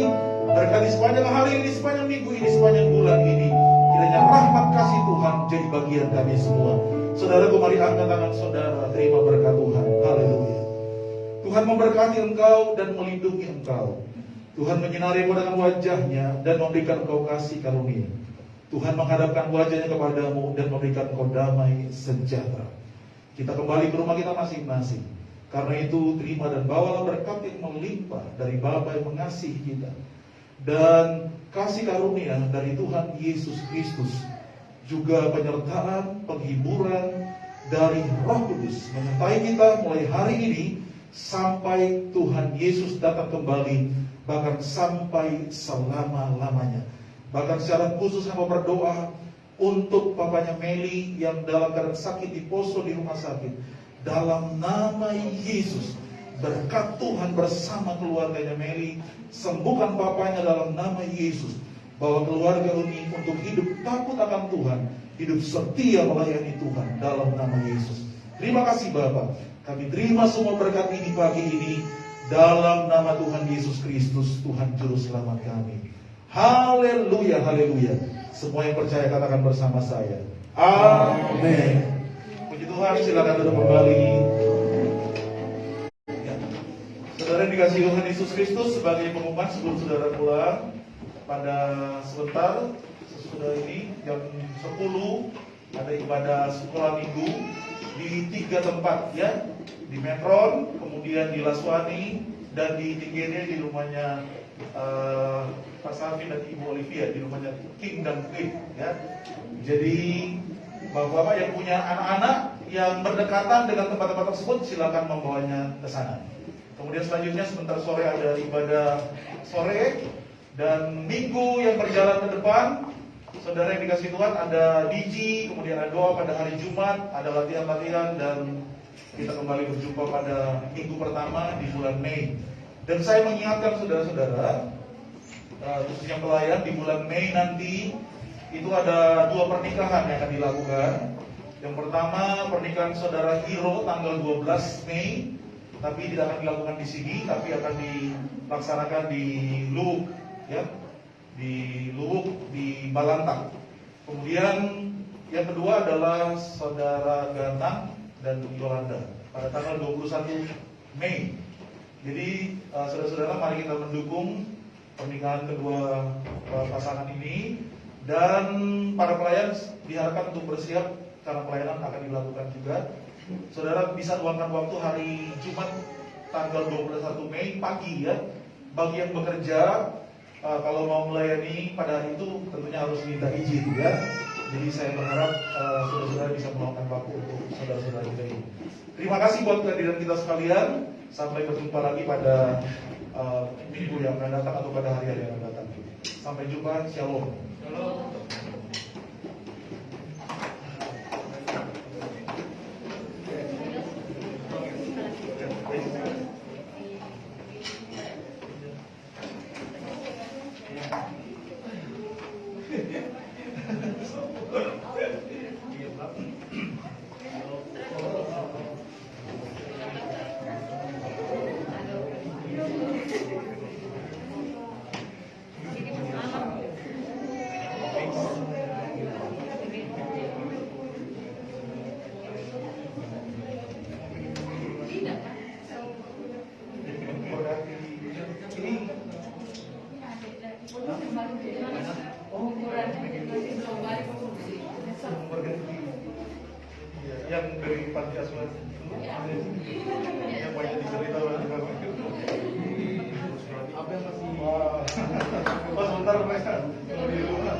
Berkati sepanjang hari ini, sepanjang minggu ini, sepanjang bulan ini. Kiranya rahmat kasih Tuhan jadi bagian kami semua. Saudara, mari angkat tangan saudara, terima berkat Tuhan. Haleluya. Tuhan memberkati engkau dan melindungi engkau. Tuhan menyinari engkau dengan wajahnya dan memberikan engkau kasih karunia. Tuhan menghadapkan wajahnya kepadamu dan memberikan engkau damai sejahtera. Kita kembali ke rumah kita masing-masing. Karena itu terima dan bawalah berkat yang melimpah dari Bapa yang mengasihi kita. Dan kasih karunia dari Tuhan Yesus Kristus, juga penyertaan, penghiburan dari Roh Kudus menyertai kita mulai hari ini sampai Tuhan Yesus datang kembali, bahkan sampai selama-lamanya. Bahkan secara khusus hamba berdoa untuk papanya Meli yang dalam keadaan sakit di poso di rumah sakit. Dalam nama Yesus, berkat Tuhan bersama keluarganya Meli, sembuhkan papanya dalam nama Yesus. Bahwa keluarga ini untuk hidup takut akan Tuhan, hidup setia melayani Tuhan dalam nama Yesus. Terima kasih Bapa. Kami terima semua berkat ini pagi ini dalam nama Tuhan Yesus Kristus, Tuhan Juru Selamat kami. Haleluya, haleluya. Semua yang percaya katakan bersama saya. Amin. Puji Tuhan, silakan duduk kembali. Ya. Saudara yang dikasihi Tuhan Yesus Kristus, sebagai pengumuman sebelum saudara pulang, pada sebentar sesudah ini jam 10 ada ibadah sekolah minggu di 3 tempat ya, di Metron, kemudian di Laswani, dan di Tinggene di rumahnya Pak Safin dan Ibu Olivia, di rumahnya King dan Queen ya. Jadi bapak-bapak yang punya anak-anak yang berdekatan dengan tempat-tempat tersebut, silakan membawanya ke sana. Kemudian selanjutnya sebentar sore ada ibadah sore, dan minggu yang berjalan ke depan, saudara yang dikasih Tuhan, ada DJ, kemudian ada doa pada hari Jumat, ada latihan-latihan, dan kita kembali berjumpa pada minggu pertama di bulan Mei. Dan saya mengingatkan saudara-saudara, khususnya pelayan, di bulan Mei nanti itu ada 2 pernikahan yang akan dilakukan. Yang pertama pernikahan saudara Hiro tanggal 12 Mei, tapi tidak akan dilakukan di sini, tapi akan dilaksanakan di Luwuk ya, di Luwuk di Balantang. Kemudian yang kedua adalah saudara Gantang dan Yolanda pada tanggal 21 Mei. Jadi saudara-saudara, mari kita mendukung pernikahan kedua pasangan ini. Dan para pelayan diharapkan untuk bersiap karena pelayanan akan dilakukan juga. Saudara bisa luangkan waktu hari Jumat tanggal 21 Mei pagi ya. Bagi yang bekerja, kalau mau melayani pada hari itu tentunya harus minta izin ya. Jadi saya berharap saudara-saudara bisa meluangkan waktu untuk saudara-saudara kita ini. Terima kasih buat kehadiran kita sekalian. Sampai berjumpa lagi pada minggu yang akan datang atau pada hari-hari yang akan datang. Sampai jumpa, shalom. Shalom. Yang dari panti asuhan yang banyak diceritakan apa yang masih sebentar mereka di rumah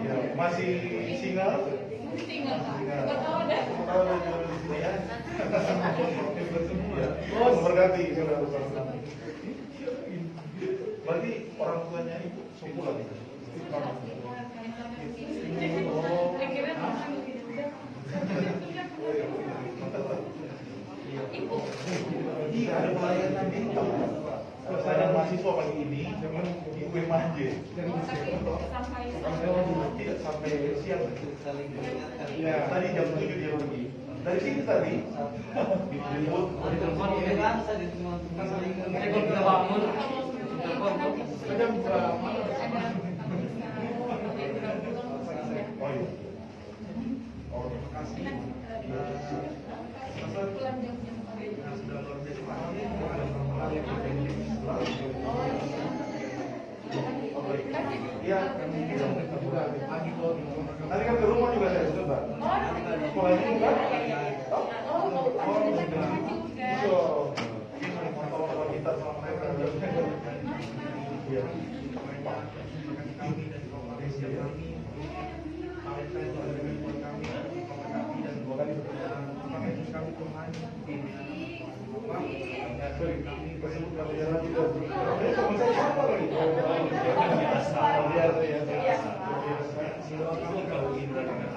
ya, masih single Tahu dan jual di sini ya. Oh, memberkati saudara-saudara. Berarti orang tuanya ibu suku lagi. Iya, ada pelayanan itu. Saya mahasiswa pagi ini, ibu yang manje. Tidak sampai siang. Ya, tadi jam 7 dia pergi. Dari sini tadi, dijemput. Oh iya. Oh, terima kasih. Iya, nanti kan ke rumah juga saya sebentar. Sekolah ini kan? Motor kita sama mereka. Iya. Kami dan Malaysia kami, Palestina itu ada dengan kami, kami dan kami terus kami Tuhan. Sorry, kami bersebut kami jalan juga. Ini sama saya siapa lagi? Biasa ya. Silakan kami kalau Indra dengan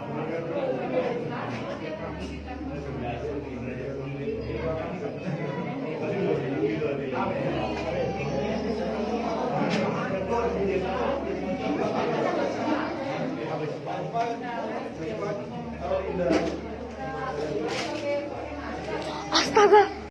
Astaga.